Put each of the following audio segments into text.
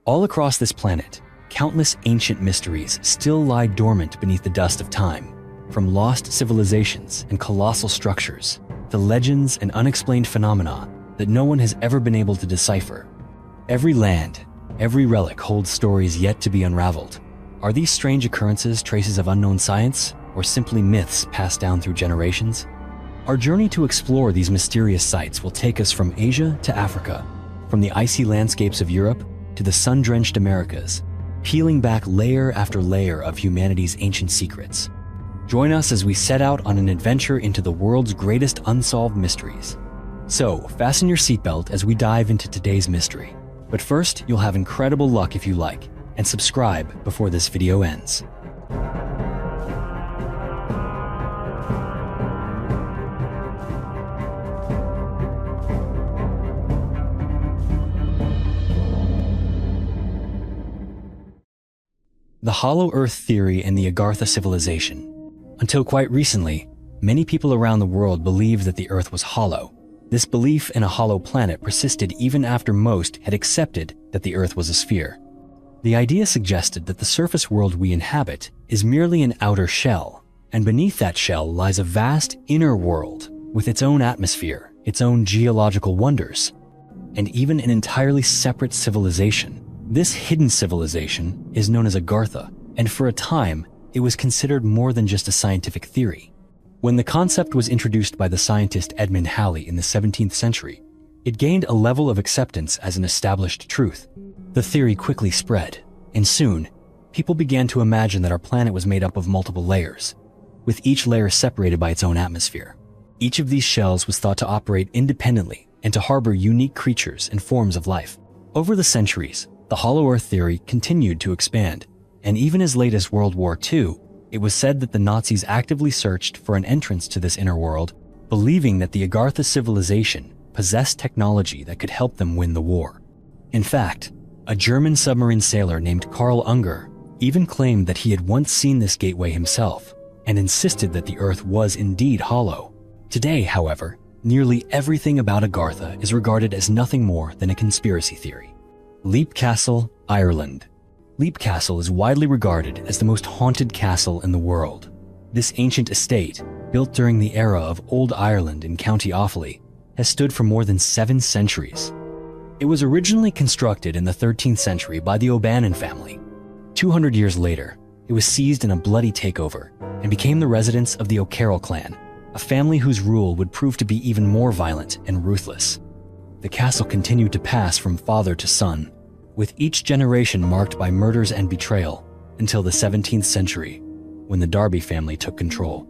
All across this planet, countless ancient mysteries still lie dormant beneath the dust of time, from lost civilizations and colossal structures to legends and unexplained phenomena that no one has ever been able to decipher. Every land, every relic holds stories yet to be unraveled. Are these strange occurrences traces of unknown science, or simply myths passed down through generations? Our journey to explore these mysterious sites will take us from Asia to Africa, from the icy landscapes of Europe to the sun-drenched Americas, peeling back layer after layer of humanity's ancient secrets. Join us as we set out on an adventure into the world's greatest unsolved mysteries. So, fasten your seatbelt as we dive into today's mystery. But first, you'll have incredible luck if you like, and subscribe before this video ends. The Hollow Earth theory and the Agartha civilization. Until quite recently, many people around the world believed that the Earth was hollow. This belief in a hollow planet persisted even after most had accepted that the Earth was a sphere. The idea suggested that the surface world we inhabit is merely an outer shell, and beneath that shell lies a vast inner world with its own atmosphere, its own geological wonders, and even an entirely separate civilization. This hidden civilization is known as Agartha, and for a time, it was considered more than just a scientific theory. When the concept was introduced by the scientist Edmund Halley in the 17th century, it gained a level of acceptance as an established truth. The theory quickly spread, and soon, people began to imagine that our planet was made up of multiple layers, with each layer separated by its own atmosphere. Each of these shells was thought to operate independently and to harbor unique creatures and forms of life. Over the centuries, the Hollow Earth theory continued to expand, and even as late as World War II, it was said that the Nazis actively searched for an entrance to this inner world, believing that the Agartha civilization possessed technology that could help them win the war. In fact, a German submarine sailor named Karl Unger even claimed that he had once seen this gateway himself, and insisted that the Earth was indeed hollow. Today, however, nearly everything about Agartha is regarded as nothing more than a conspiracy theory. Leap Castle, Ireland. Leap Castle is widely regarded as the most haunted castle in the world. This ancient estate, built during the era of Old Ireland in County Offaly, has stood for more than 7 centuries. It was originally constructed in the 13th century by the O'Bannon family. 200 years later, it was seized in a bloody takeover and became the residence of the O'Carroll clan, a family whose rule would prove to be even more violent and ruthless. The castle continued to pass from father to son, with each generation marked by murders and betrayal, until the 17th century, when the Darby family took control.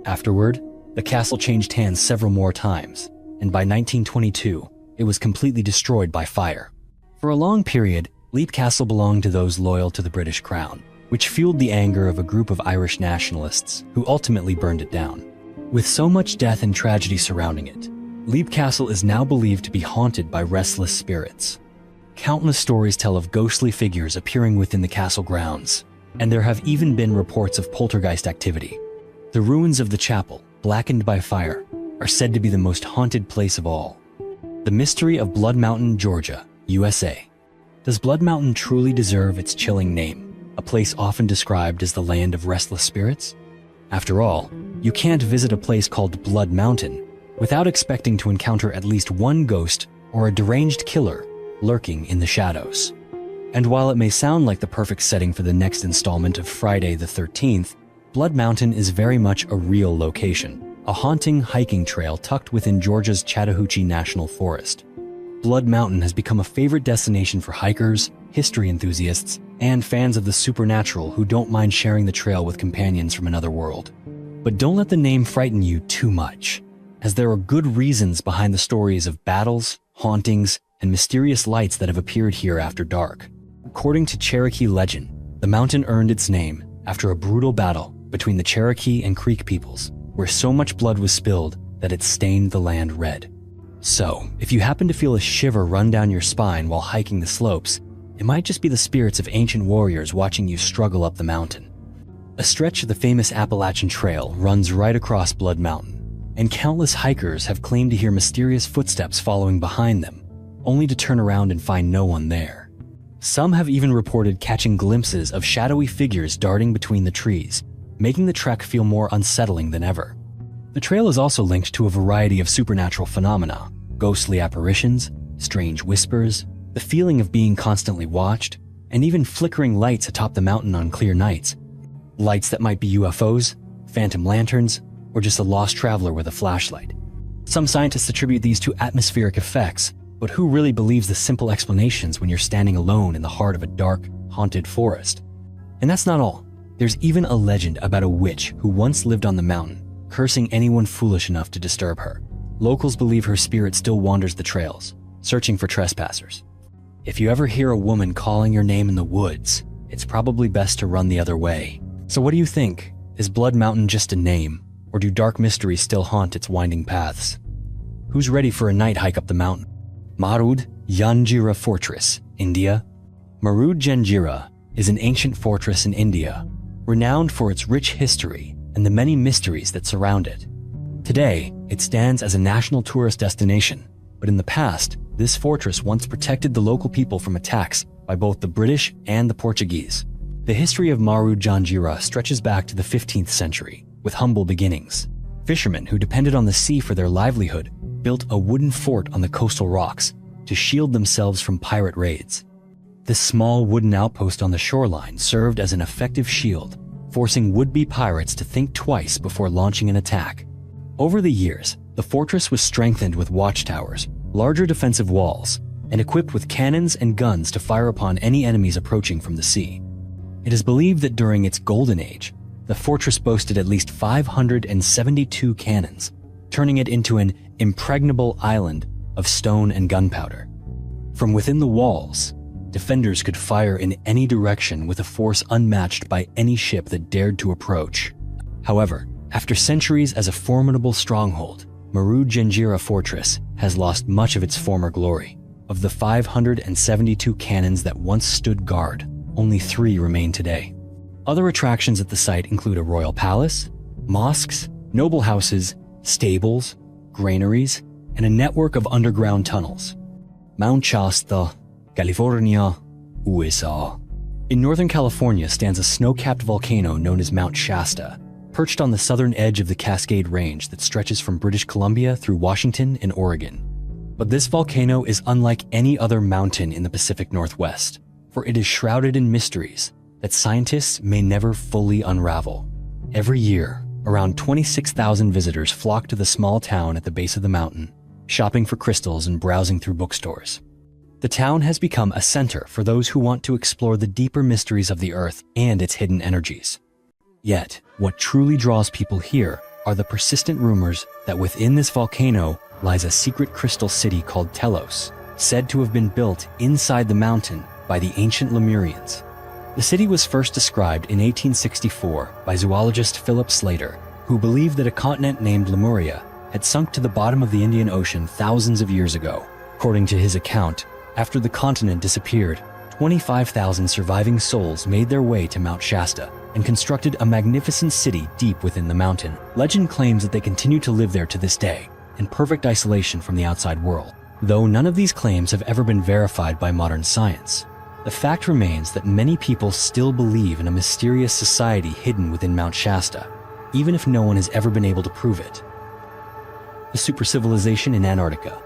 Afterward, the castle changed hands several more times, and by 1922, it was completely destroyed by fire. For a long period, Leap Castle belonged to those loyal to the British Crown, which fueled the anger of a group of Irish nationalists who ultimately burned it down. With so much death and tragedy surrounding it, Leap Castle is now believed to be haunted by restless spirits. Countless stories tell of ghostly figures appearing within the castle grounds, and there have even been reports of poltergeist activity. The ruins of the chapel, blackened by fire, are said to be the most haunted place of all. The mystery of Blood Mountain, Georgia, USA. Does Blood Mountain truly deserve its chilling name, a place often described as the land of restless spirits? After all, you can't visit a place called Blood Mountain without expecting to encounter at least one ghost or a deranged killer lurking in the shadows. And while it may sound like the perfect setting for the next installment of Friday the 13th, Blood Mountain is very much a real location, a haunting hiking trail tucked within Georgia's Chattahoochee National Forest. Blood Mountain has become a favorite destination for hikers, history enthusiasts, and fans of the supernatural who don't mind sharing the trail with companions from another world. But don't let the name frighten you too much, as there are good reasons behind the stories of battles, hauntings, and mysterious lights that have appeared here after dark. According to Cherokee legend, the mountain earned its name after a brutal battle between the Cherokee and Creek peoples, where so much blood was spilled that it stained the land red. So, if you happen to feel a shiver run down your spine while hiking the slopes, it might just be the spirits of ancient warriors watching you struggle up the mountain. A stretch of the famous Appalachian Trail runs right across Blood Mountain, and countless hikers have claimed to hear mysterious footsteps following behind them, only to turn around and find no one there. Some have even reported catching glimpses of shadowy figures darting between the trees, making the trek feel more unsettling than ever. The trail is also linked to a variety of supernatural phenomena: ghostly apparitions, strange whispers, the feeling of being constantly watched, and even flickering lights atop the mountain on clear nights. Lights that might be UFOs, phantom lanterns, or just a lost traveler with a flashlight. Some scientists attribute these to atmospheric effects, but who really believes the simple explanations when you're standing alone in the heart of a dark, haunted forest? And that's not all. There's even a legend about a witch who once lived on the mountain, cursing anyone foolish enough to disturb her. Locals believe her spirit still wanders the trails, searching for trespassers. If you ever hear a woman calling your name in the woods, it's probably best to run the other way. So what do you think? Is Blood Mountain just a name, or do dark mysteries still haunt its winding paths? Who's ready for a night hike up the mountain? Marud Janjira Fortress, India. Marud Janjira is an ancient fortress in India, renowned for its rich history and the many mysteries that surround it. Today, it stands as a national tourist destination, but in the past, this fortress once protected the local people from attacks by both the British and the Portuguese. The history of Marud Janjira stretches back to the 15th century, with humble beginnings. Fishermen who depended on the sea for their livelihood built a wooden fort on the coastal rocks to shield themselves from pirate raids. This small wooden outpost on the shoreline served as an effective shield, forcing would-be pirates to think twice before launching an attack. Over the years, the fortress was strengthened with watchtowers, larger defensive walls, and equipped with cannons and guns to fire upon any enemies approaching from the sea. It is believed that during its golden age, the fortress boasted at least 572 cannons, turning it into an impregnable island of stone and gunpowder. From within the walls, defenders could fire in any direction with a force unmatched by any ship that dared to approach. However, after centuries as a formidable stronghold, Marud Janjira Fortress has lost much of its former glory. Of the 572 cannons that once stood guard, only 3 remain today. Other attractions at the site include a royal palace, mosques, noble houses, stables, granaries, and a network of underground tunnels. Mount Shasta, California, USA. In Northern California stands a snow-capped volcano known as Mount Shasta, perched on the southern edge of the Cascade Range that stretches from British Columbia through Washington and Oregon. But this volcano is unlike any other mountain in the Pacific Northwest, for it is shrouded in mysteries that scientists may never fully unravel. Every year, around 26,000 visitors flock to the small town at the base of the mountain, shopping for crystals and browsing through bookstores. The town has become a center for those who want to explore the deeper mysteries of the Earth and its hidden energies. Yet, what truly draws people here are the persistent rumors that within this volcano lies a secret crystal city called Telos, said to have been built inside the mountain by the ancient Lemurians. The city was first described in 1864 by zoologist Philip Slater, who believed that a continent named Lemuria had sunk to the bottom of the Indian Ocean thousands of years ago. According to his account, after the continent disappeared, 25,000 surviving souls made their way to Mount Shasta and constructed a magnificent city deep within the mountain. Legend claims that they continue to live there to this day, in perfect isolation from the outside world. Though none of these claims have ever been verified by modern science, the fact remains that many people still believe in a mysterious society hidden within Mount Shasta, even if no one has ever been able to prove it. The supercivilization in Antarctica.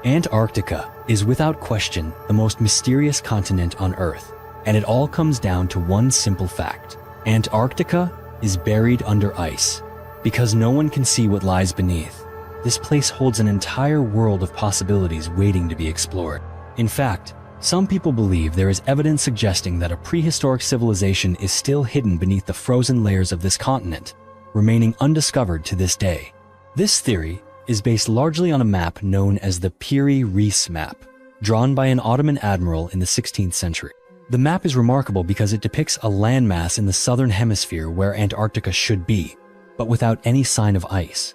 Antarctica is without question the most mysterious continent on Earth, and it all comes down to one simple fact. Antarctica is buried under ice. Because no one can see what lies beneath, this place holds an entire world of possibilities waiting to be explored. In fact, some people believe there is evidence suggesting that a prehistoric civilization is still hidden beneath the frozen layers of this continent, remaining undiscovered to this day. This theory is based largely on a map known as the Piri-Reis map, drawn by an Ottoman admiral in the 16th century. The map is remarkable because it depicts a landmass in the southern hemisphere where Antarctica should be, but without any sign of ice.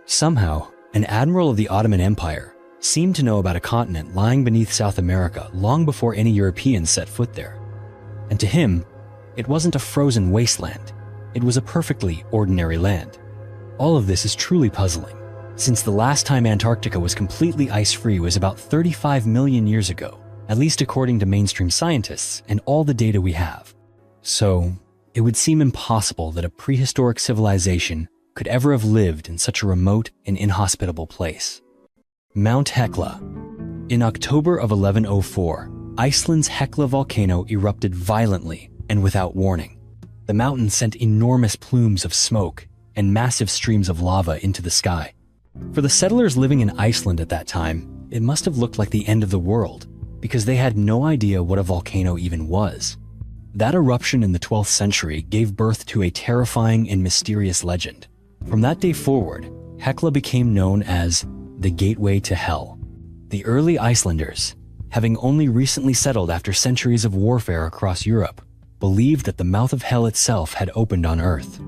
Somehow, an admiral of the Ottoman Empire seemed to know about a continent lying beneath South America long before any Europeans set foot there. And to him, it wasn't a frozen wasteland, it was a perfectly ordinary land. All of this is truly puzzling, since the last time Antarctica was completely ice-free was about 35 million years ago, at least according to mainstream scientists and all the data we have. So, it would seem impossible that a prehistoric civilization could ever have lived in such a remote and inhospitable place. Mount Hekla. In October of 1104, Iceland's Hekla volcano erupted violently and without warning. The mountain sent enormous plumes of smoke and massive streams of lava into the sky. For the settlers living in Iceland at that time, it must have looked like the end of the world, because they had no idea what a volcano even was. That eruption in the 12th century gave birth to a terrifying and mysterious legend. From that day forward, Hekla became known as the Gateway to Hell. The early Icelanders, having only recently settled after centuries of warfare across Europe, believed that the mouth of hell itself had opened on Earth.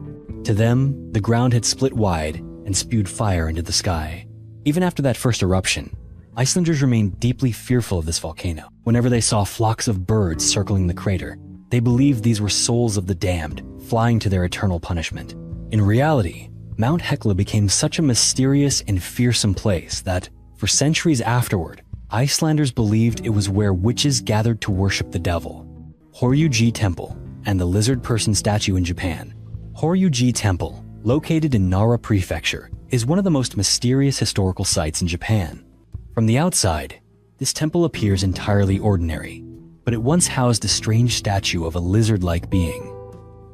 To them, the ground had split wide and spewed fire into the sky. Even after that first eruption, Icelanders remained deeply fearful of this volcano. Whenever they saw flocks of birds circling the crater, they believed these were souls of the damned, flying to their eternal punishment. In reality, Mount Hekla became such a mysterious and fearsome place that, for centuries afterward, Icelanders believed it was where witches gathered to worship the devil. Horyuji Temple and the lizard person statue in Japan. Horyuji Temple, located in Nara Prefecture, is one of the most mysterious historical sites in Japan. From the outside, this temple appears entirely ordinary, but it once housed a strange statue of a lizard-like being.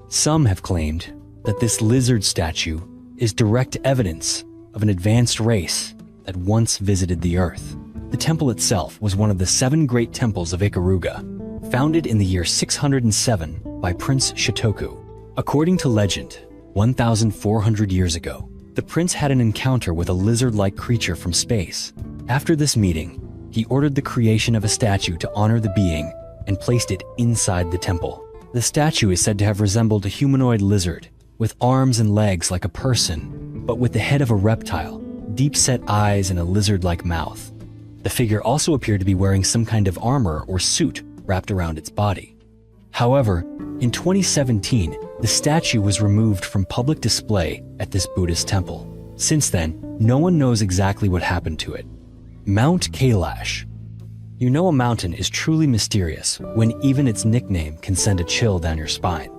Some have claimed that this lizard statue is direct evidence of an advanced race that once visited the Earth. The temple itself was one of the 7 great temples of Ikaruga, founded in the year 607 by Prince Shotoku. According to legend, 1,400 years ago, the prince had an encounter with a lizard-like creature from space. After this meeting, he ordered the creation of a statue to honor the being and placed it inside the temple. The statue is said to have resembled a humanoid lizard, with arms and legs like a person, but with the head of a reptile, deep-set eyes, and a lizard-like mouth. The figure also appeared to be wearing some kind of armor or suit wrapped around its body. However, in 2017, the statue was removed from public display at this Buddhist temple. Since then, no one knows exactly what happened to it. Mount Kailash. You know a mountain is truly mysterious when even its nickname can send a chill down your spine.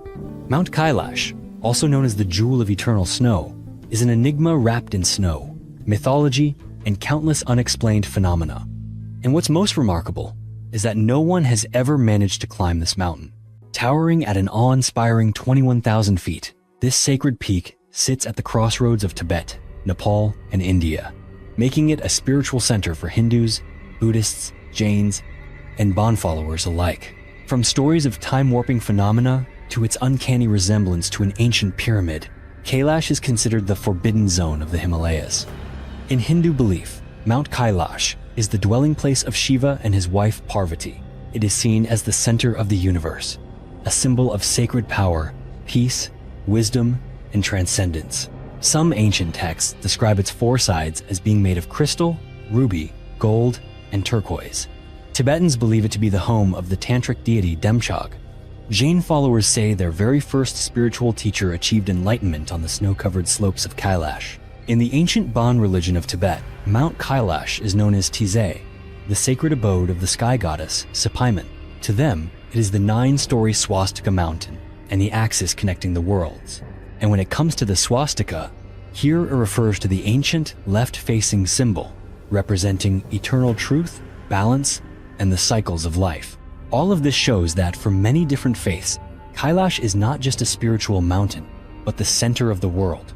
Mount Kailash, also known as the Jewel of Eternal Snow, is an enigma wrapped in snow, mythology, and countless unexplained phenomena. And what's most remarkable is that no one has ever managed to climb this mountain. Towering at an awe-inspiring 21,000 feet, this sacred peak sits at the crossroads of Tibet, Nepal, and India, making it a spiritual center for Hindus, Buddhists, Jains, and Bon followers alike. From stories of time-warping phenomena to its uncanny resemblance to an ancient pyramid, Kailash is considered the forbidden zone of the Himalayas. In Hindu belief, Mount Kailash is the dwelling place of Shiva and his wife Parvati. It is seen as the center of the universe, a symbol of sacred power, peace, wisdom, and transcendence. Some ancient texts describe its 4 sides as being made of crystal, ruby, gold, and turquoise. Tibetans believe it to be the home of the tantric deity Demchog. Jain followers say their very first spiritual teacher achieved enlightenment on the snow-covered slopes of Kailash. In the ancient Bon religion of Tibet, Mount Kailash is known as Tizé, the sacred abode of the sky goddess Sepaiman. To them, it is the 9-story swastika mountain and the axis connecting the worlds. And when it comes to the swastika, here it refers to the ancient left-facing symbol, representing eternal truth, balance, and the cycles of life. All of this shows that for many different faiths, Kailash is not just a spiritual mountain, but the center of the world.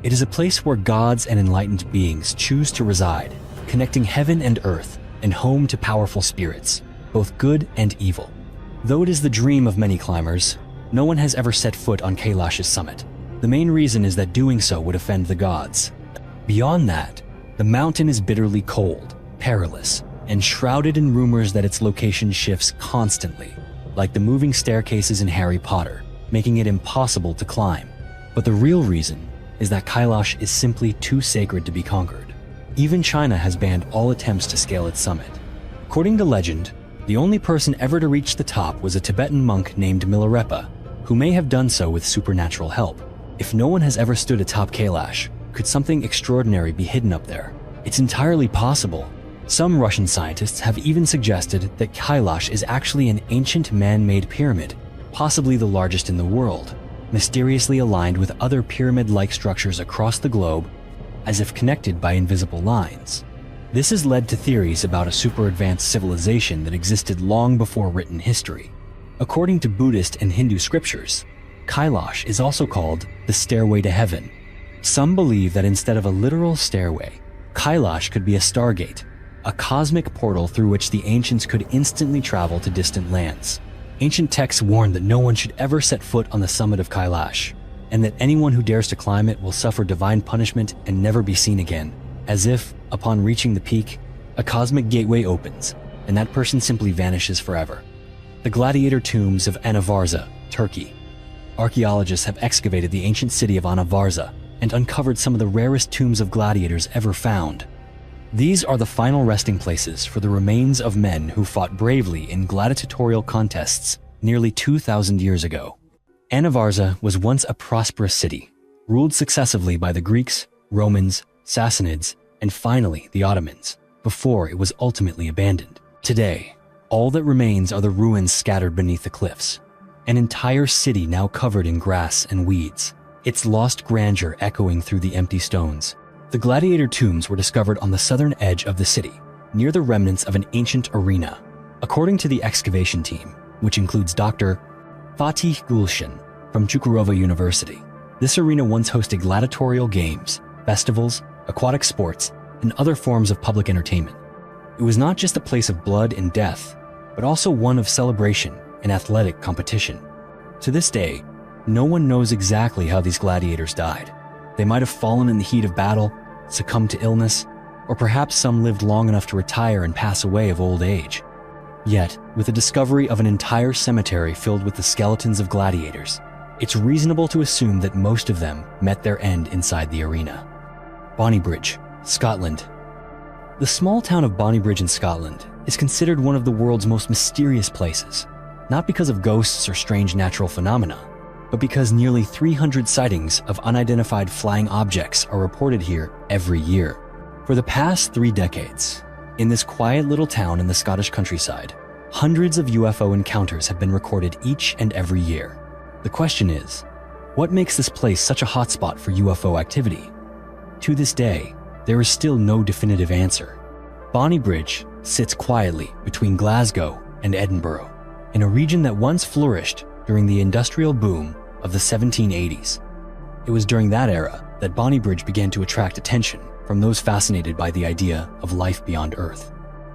It is a place where gods and enlightened beings choose to reside, connecting heaven and earth and home to powerful spirits, both good and evil. Though it is the dream of many climbers, no one has ever set foot on Kailash's summit. The main reason is that doing so would offend the gods. Beyond that, the mountain is bitterly cold, perilous, and shrouded in rumors that its location shifts constantly, like the moving staircases in Harry Potter, making it impossible to climb. But the real reason is that Kailash is simply too sacred to be conquered. Even China has banned all attempts to scale its summit. According to legend, the only person ever to reach the top was a Tibetan monk named Milarepa, who may have done so with supernatural help. If no one has ever stood atop Kailash, could something extraordinary be hidden up there? It's entirely possible, Some Russian scientists have even suggested that Kailash is actually an ancient man-made pyramid, possibly the largest in the world, mysteriously aligned with other pyramid-like structures across the globe as if connected by invisible lines. This has led to theories about a super-advanced civilization that existed long before written history. According to Buddhist and Hindu scriptures, Kailash is also called the Stairway to Heaven. Some believe that instead of a literal stairway, Kailash could be a stargate, a cosmic portal through which the ancients could instantly travel to distant lands. Ancient texts warn that no one should ever set foot on the summit of Kailash, and that anyone who dares to climb it will suffer divine punishment and never be seen again, as if, upon reaching the peak, a cosmic gateway opens, and that person simply vanishes forever. The gladiator tombs of Anavarza, Turkey. Archaeologists have excavated the ancient city of Anavarza and uncovered some of the rarest tombs of gladiators ever found. These are the final resting places for the remains of men who fought bravely in gladiatorial contests nearly 2,000 years ago. Anavarza was once a prosperous city, ruled successively by the Greeks, Romans, Sassanids, and finally the Ottomans, before it was ultimately abandoned. Today, all that remains are the ruins scattered beneath the cliffs, an entire city now covered in grass and weeds, its lost grandeur echoing through the empty stones. The gladiator tombs were discovered on the southern edge of the city, near the remnants of an ancient arena. According to the excavation team, which includes Dr. Fatih Gulshan from Çukurova University, this arena once hosted gladiatorial games, festivals, aquatic sports, and other forms of public entertainment. It was not just a place of blood and death, but also one of celebration and athletic competition. To this day, no one knows exactly how these gladiators died. They might have fallen in the heat of battle, succumbed to illness, or perhaps some lived long enough to retire and pass away of old age. Yet, with the discovery of an entire cemetery filled with the skeletons of gladiators, it's reasonable to assume that most of them met their end inside the arena. Bonnybridge, Scotland. The small town of Bonnybridge in Scotland is considered one of the world's most mysterious places, not because of ghosts or strange natural phenomena, but because nearly 300 sightings of unidentified flying objects are reported here every year. For the past 3 decades, in this quiet little town in the Scottish countryside, hundreds of UFO encounters have been recorded each and every year. The question is, what makes this place such a hotspot for UFO activity? To this day, there is still no definitive answer. Bonnybridge sits quietly between Glasgow and Edinburgh, in a region that once flourished during the industrial boom of the 1780s. It was during that era that Bonnybridge began to attract attention from those fascinated by the idea of life beyond Earth.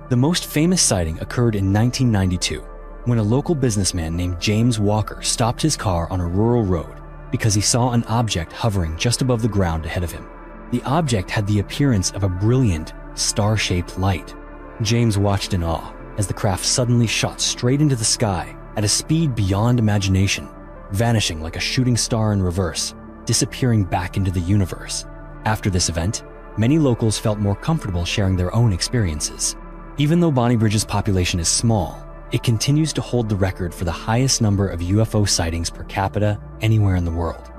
The most famous sighting occurred in 1992, when a local businessman named James Walker stopped his car on a rural road because he saw an object hovering just above the ground ahead of him. The object had the appearance of a brilliant, star-shaped light. James watched in awe as the craft suddenly shot straight into the sky at a speed beyond imagination, vanishing like a shooting star in reverse, disappearing back into the universe. After this event, many locals felt more comfortable sharing their own experiences. Even though Bonnybridge's population is small, it continues to hold the record for the highest number of UFO sightings per capita anywhere in the world.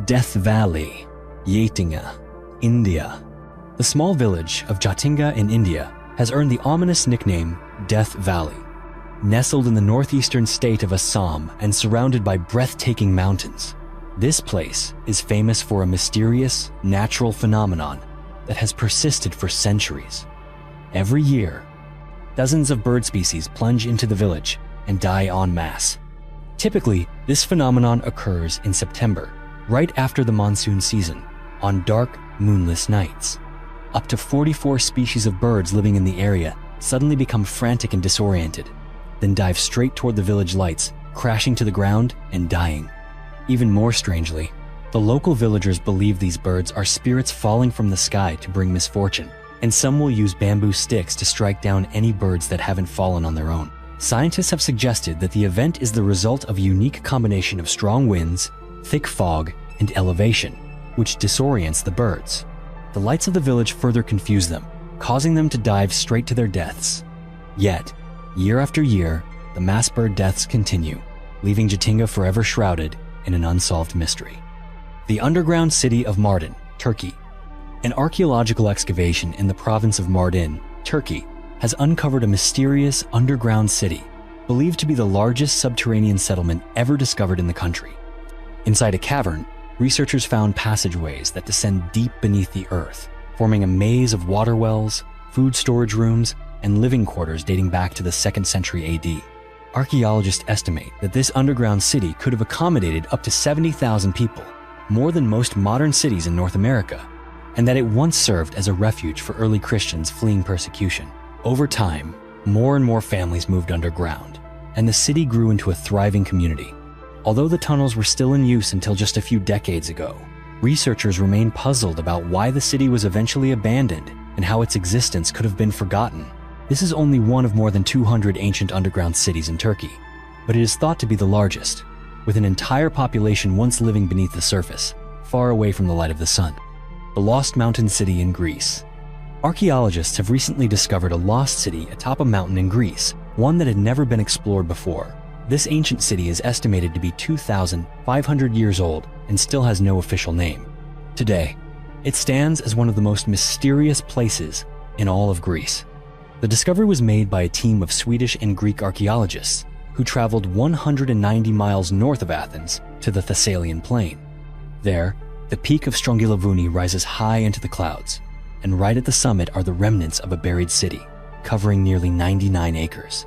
Death Valley, Yatinga, India. The small village of Jatinga in India has earned the ominous nickname Death Valley. Nestled in the northeastern state of Assam and surrounded by breathtaking mountains, this place is famous for a mysterious, natural phenomenon that has persisted for centuries. Every year, dozens of bird species plunge into the village and die en masse. Typically, this phenomenon occurs in September, right after the monsoon season, on dark, moonless nights. Up to 44 species of birds living in the area suddenly become frantic and disoriented, then dive straight toward the village lights, crashing to the ground and dying. Even more strangely, the local villagers believe these birds are spirits falling from the sky to bring misfortune, and some will use bamboo sticks to strike down any birds that haven't fallen on their own. Scientists have suggested that the event is the result of a unique combination of strong winds, thick fog, and elevation, which disorients the birds. The lights of the village further confuse them, causing them to dive straight to their deaths. Yet, year after year, the mass bird deaths continue, leaving Jatinga forever shrouded in an unsolved mystery. The underground city of Mardin, Turkey. An archaeological excavation in the province of Mardin Turkey, has uncovered a mysterious underground city, believed to be the largest subterranean settlement ever discovered in the country. Inside a cavern, researchers found passageways that descend deep beneath the earth, forming a maze of water wells, food storage rooms, and living quarters dating back to the 2nd century AD. Archaeologists estimate that this underground city could have accommodated up to 70,000 people, more than most modern cities in North America, and that it once served as a refuge for early Christians fleeing persecution. Over time, more and more families moved underground, and the city grew into a thriving community. Although the tunnels were still in use until just a few decades ago, researchers remain puzzled about why the city was eventually abandoned and how its existence could have been forgotten. This is only one of more than 200 ancient underground cities in Turkey, but it is thought to be the largest, with an entire population once living beneath the surface, far away from the light of the sun. The Lost Mountain City in Greece. Archaeologists have recently discovered a lost city atop a mountain in Greece, one that had never been explored before. This ancient city is estimated to be 2,500 years old and still has no official name. Today, it stands as one of the most mysterious places in all of Greece. The discovery was made by a team of Swedish and Greek archaeologists who traveled 190 miles north of Athens to the Thessalian plain. There, the peak of Strongylovouni rises high into the clouds, and right at the summit are the remnants of a buried city, covering nearly 99 acres.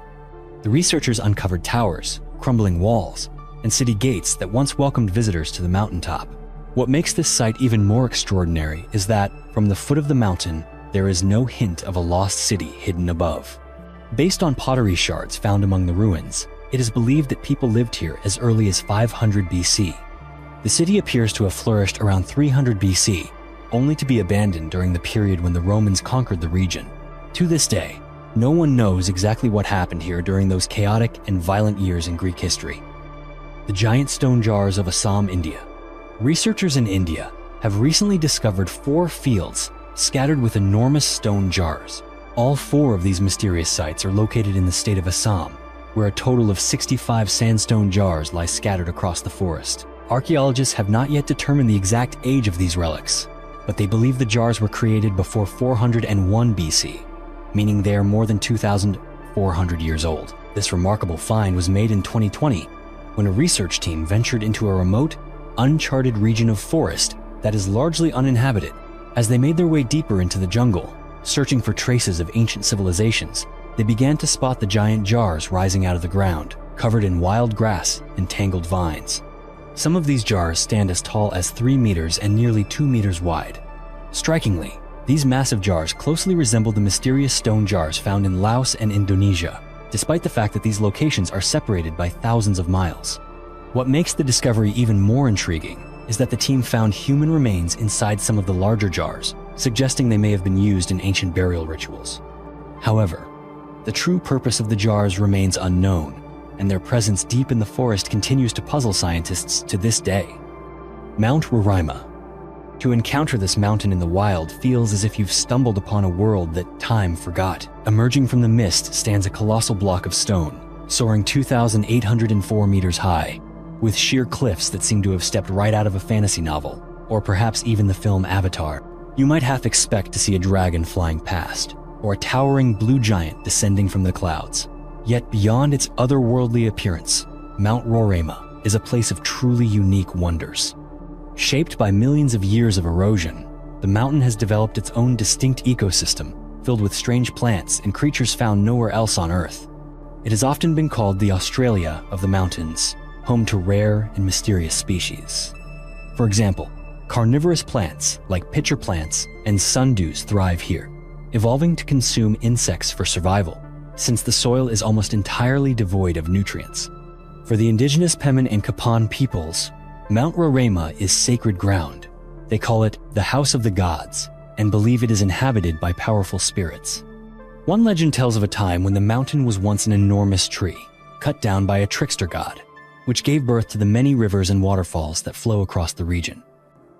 The researchers uncovered towers, crumbling walls, and city gates that once welcomed visitors to the mountaintop. What makes this site even more extraordinary is that, from the foot of the mountain, there is no hint of a lost city hidden above. Based on pottery shards found among the ruins, it is believed that people lived here as early as 500 BC. The city appears to have flourished around 300 BC, only to be abandoned during the period when the Romans conquered the region. To this day, no one knows exactly what happened here during those chaotic and violent years in Greek history. The giant stone jars of Assam, India. Researchers in India have recently discovered 4 fields scattered with enormous stone jars. All 4 of these mysterious sites are located in the state of Assam, where a total of 65 sandstone jars lie scattered across the forest. Archaeologists have not yet determined the exact age of these relics, but they believe the jars were created before 401 BC, meaning they are more than 2,400 years old. This remarkable find was made in 2020 when a research team ventured into a remote, uncharted region of forest that is largely uninhabited. As they made their way deeper into the jungle, searching for traces of ancient civilizations, they began to spot the giant jars rising out of the ground, covered in wild grass and tangled vines. Some of these jars stand as tall as 3 meters and nearly 2 meters wide. Strikingly, these massive jars closely resemble the mysterious stone jars found in Laos and Indonesia, despite the fact that these locations are separated by thousands of miles. What makes the discovery even more intriguing is that the team found human remains inside some of the larger jars, suggesting they may have been used in ancient burial rituals. However, the true purpose of the jars remains unknown, and their presence deep in the forest continues to puzzle scientists to this day. Mount Roraima. To encounter this mountain in the wild feels as if you've stumbled upon a world that time forgot. Emerging from the mist stands a colossal block of stone, soaring 2,804 meters high, with sheer cliffs that seem to have stepped right out of a fantasy novel, or perhaps even the film Avatar. You might half expect to see a dragon flying past, or a towering blue giant descending from the clouds. Yet beyond its otherworldly appearance, Mount Roraima is a place of truly unique wonders. Shaped by millions of years of erosion, the mountain has developed its own distinct ecosystem, filled with strange plants and creatures found nowhere else on Earth. It has often been called the Australia of the mountains, home to rare and mysterious species. For example, carnivorous plants like pitcher plants and sundews thrive here, evolving to consume insects for survival, since the soil is almost entirely devoid of nutrients. For the indigenous Pemen and Kapan peoples, Mount Roraima is sacred ground. They call it the House of the Gods and believe it is inhabited by powerful spirits. One legend tells of a time when the mountain was once an enormous tree, cut down by a trickster god, which gave birth to the many rivers and waterfalls that flow across the region.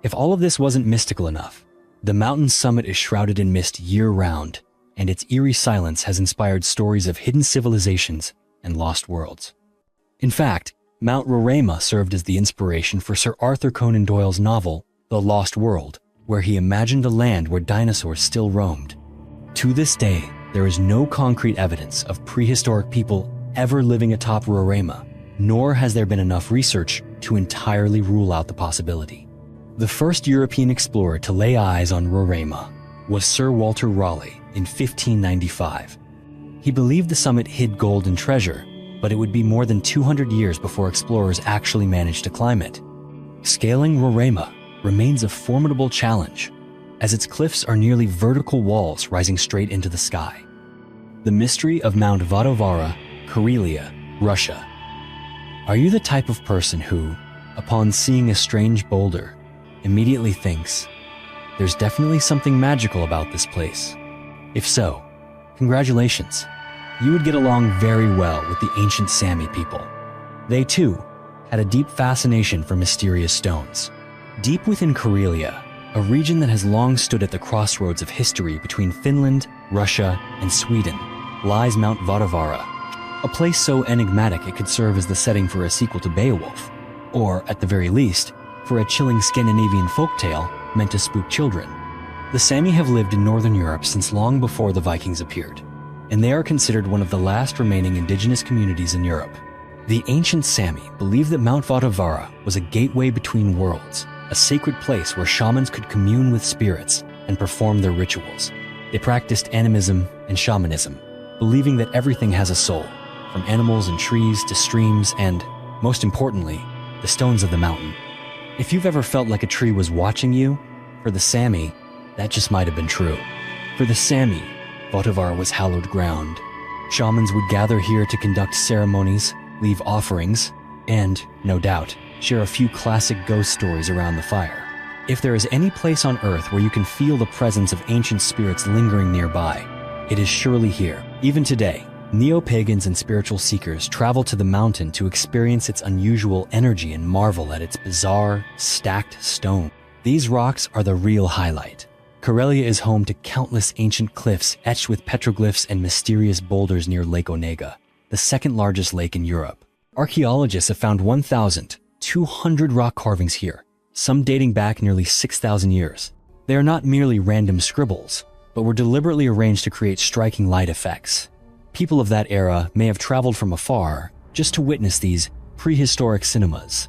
If all of this wasn't mystical enough, the mountain's summit is shrouded in mist year-round, and its eerie silence has inspired stories of hidden civilizations and lost worlds. In fact, Mount Roraima served as the inspiration for Sir Arthur Conan Doyle's novel, The Lost World, where he imagined a land where dinosaurs still roamed. To this day, there is no concrete evidence of prehistoric people ever living atop Roraima, nor has there been enough research to entirely rule out the possibility. The first European explorer to lay eyes on Roraima was Sir Walter Raleigh in 1595. He believed the summit hid gold and treasure, but it would be more than 200 years before explorers actually managed to climb it. Scaling Roraima remains a formidable challenge, as its cliffs are nearly vertical walls rising straight into the sky. The mystery of Mount Vadovara, Karelia, Russia. Are you the type of person who, upon seeing a strange boulder, immediately thinks, there's definitely something magical about this place? If so, congratulations. You would get along very well with the ancient Sami people. They too had a deep fascination for mysterious stones. Deep within Karelia, a region that has long stood at the crossroads of history between Finland, Russia, and Sweden, lies Mount Vadovara, a place so enigmatic it could serve as the setting for a sequel to Beowulf, or, at the very least, for a chilling Scandinavian folktale meant to spook children. The Sami have lived in northern Europe since long before the Vikings appeared, and they are considered one of the last remaining indigenous communities in Europe. The ancient Sami believed that Mount Vadovara was a gateway between worlds, a sacred place where shamans could commune with spirits and perform their rituals. They practiced animism and shamanism, believing that everything has a soul, from animals and trees to streams and, most importantly, the stones of the mountain. If you've ever felt like a tree was watching you, for the Sami, that just might have been true. For the Sami, Vadovara was hallowed ground. Shamans would gather here to conduct ceremonies, leave offerings, and, no doubt, share a few classic ghost stories around the fire. If there is any place on Earth where you can feel the presence of ancient spirits lingering nearby, it is surely here. Even today, neo-pagans and spiritual seekers travel to the mountain to experience its unusual energy and marvel at its bizarre, stacked stone. These rocks are the real highlight. Karelia is home to countless ancient cliffs etched with petroglyphs and mysterious boulders near Lake Onega, the second largest lake in Europe. Archaeologists have found 1,200 rock carvings here, some dating back nearly 6,000 years. They are not merely random scribbles, but were deliberately arranged to create striking light effects. People of that era may have traveled from afar just to witness these prehistoric cinemas.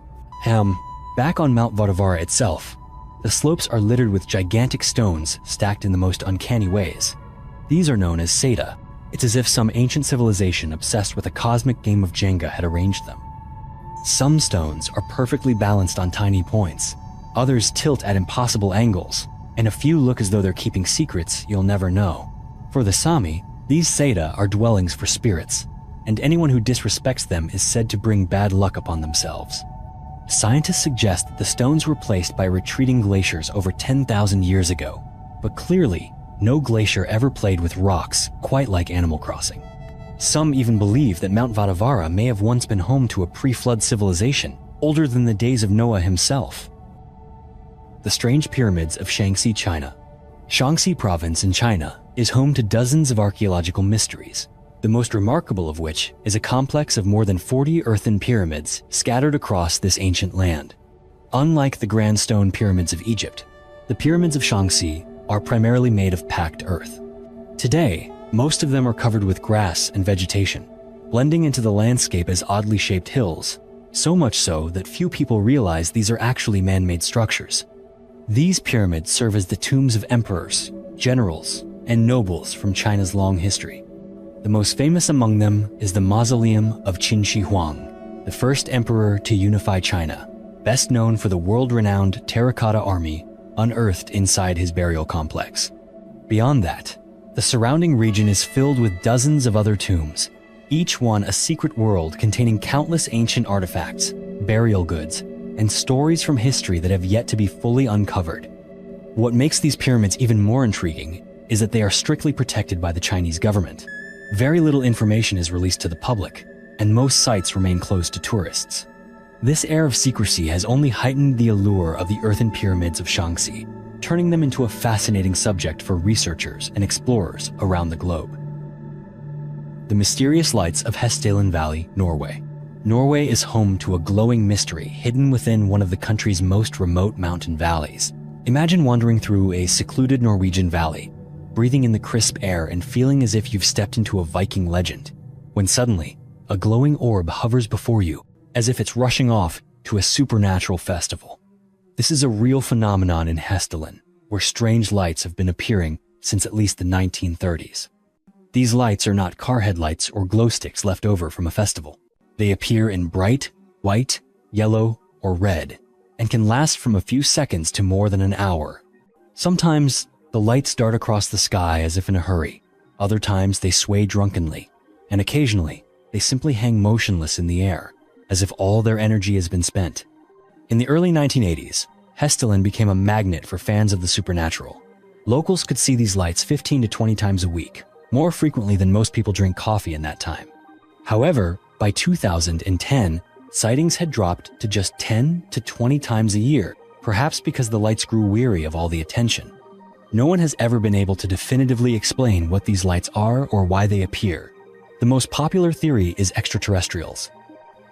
Back on Mount Vadovara itself, the slopes are littered with gigantic stones stacked in the most uncanny ways. These are known as Seda. It's as if some ancient civilization obsessed with a cosmic game of Jenga had arranged them. Some stones are perfectly balanced on tiny points, others tilt at impossible angles, and a few look as though they're keeping secrets you'll never know. For the Sami, these Seda are dwellings for spirits, and anyone who disrespects them is said to bring bad luck upon themselves. Scientists suggest that the stones were placed by retreating glaciers over 10,000 years ago, but clearly, no glacier ever played with rocks quite like Animal Crossing. Some even believe that Mount Vadovara may have once been home to a pre-flood civilization, older than the days of Noah himself. The strange pyramids of Shaanxi, China. Shaanxi province in China is home to dozens of archaeological mysteries, the most remarkable of which is a complex of more than 40 earthen pyramids scattered across this ancient land. Unlike the grand stone pyramids of Egypt, the pyramids of Shaanxi are primarily made of packed earth. Today, most of them are covered with grass and vegetation, blending into the landscape as oddly shaped hills, so much so that few people realize these are actually man-made structures. These pyramids serve as the tombs of emperors, generals, and nobles from China's long history. The most famous among them is the Mausoleum of Qin Shi Huang, the first emperor to unify China, best known for the world-renowned terracotta army unearthed inside his burial complex. Beyond that, the surrounding region is filled with dozens of other tombs, each one a secret world containing countless ancient artifacts, burial goods, and stories from history that have yet to be fully uncovered. What makes these pyramids even more intriguing is that they are strictly protected by the Chinese government. Very little information is released to the public, and most sites remain closed to tourists. This air of secrecy has only heightened the allure of the earthen pyramids of Shaanxi, turning them into a fascinating subject for researchers and explorers around the globe. The mysterious lights of Hessdalen Valley, Norway. Norway is home to a glowing mystery hidden within one of the country's most remote mountain valleys. Imagine wandering through a secluded Norwegian valley, breathing in the crisp air and feeling as if you've stepped into a Viking legend, when suddenly, a glowing orb hovers before you, as if it's rushing off to a supernatural festival. This is a real phenomenon in Hestilin, where strange lights have been appearing since at least the 1930s. These lights are not car headlights or glow sticks left over from a festival. They appear in bright, white, yellow, or red, and can last from a few seconds to more than an hour. Sometimes, the lights dart across the sky as if in a hurry. Other times, they sway drunkenly, and occasionally, they simply hang motionless in the air, as if all their energy has been spent. In the early 1980s, Hestilin became a magnet for fans of the supernatural. Locals could see these lights 15 to 20 times a week, more frequently than most people drink coffee in that time. However, by 2010, sightings had dropped to just 10 to 20 times a year, perhaps because the lights grew weary of all the attention. No one has ever been able to definitively explain what these lights are or why they appear. The most popular theory is extraterrestrials.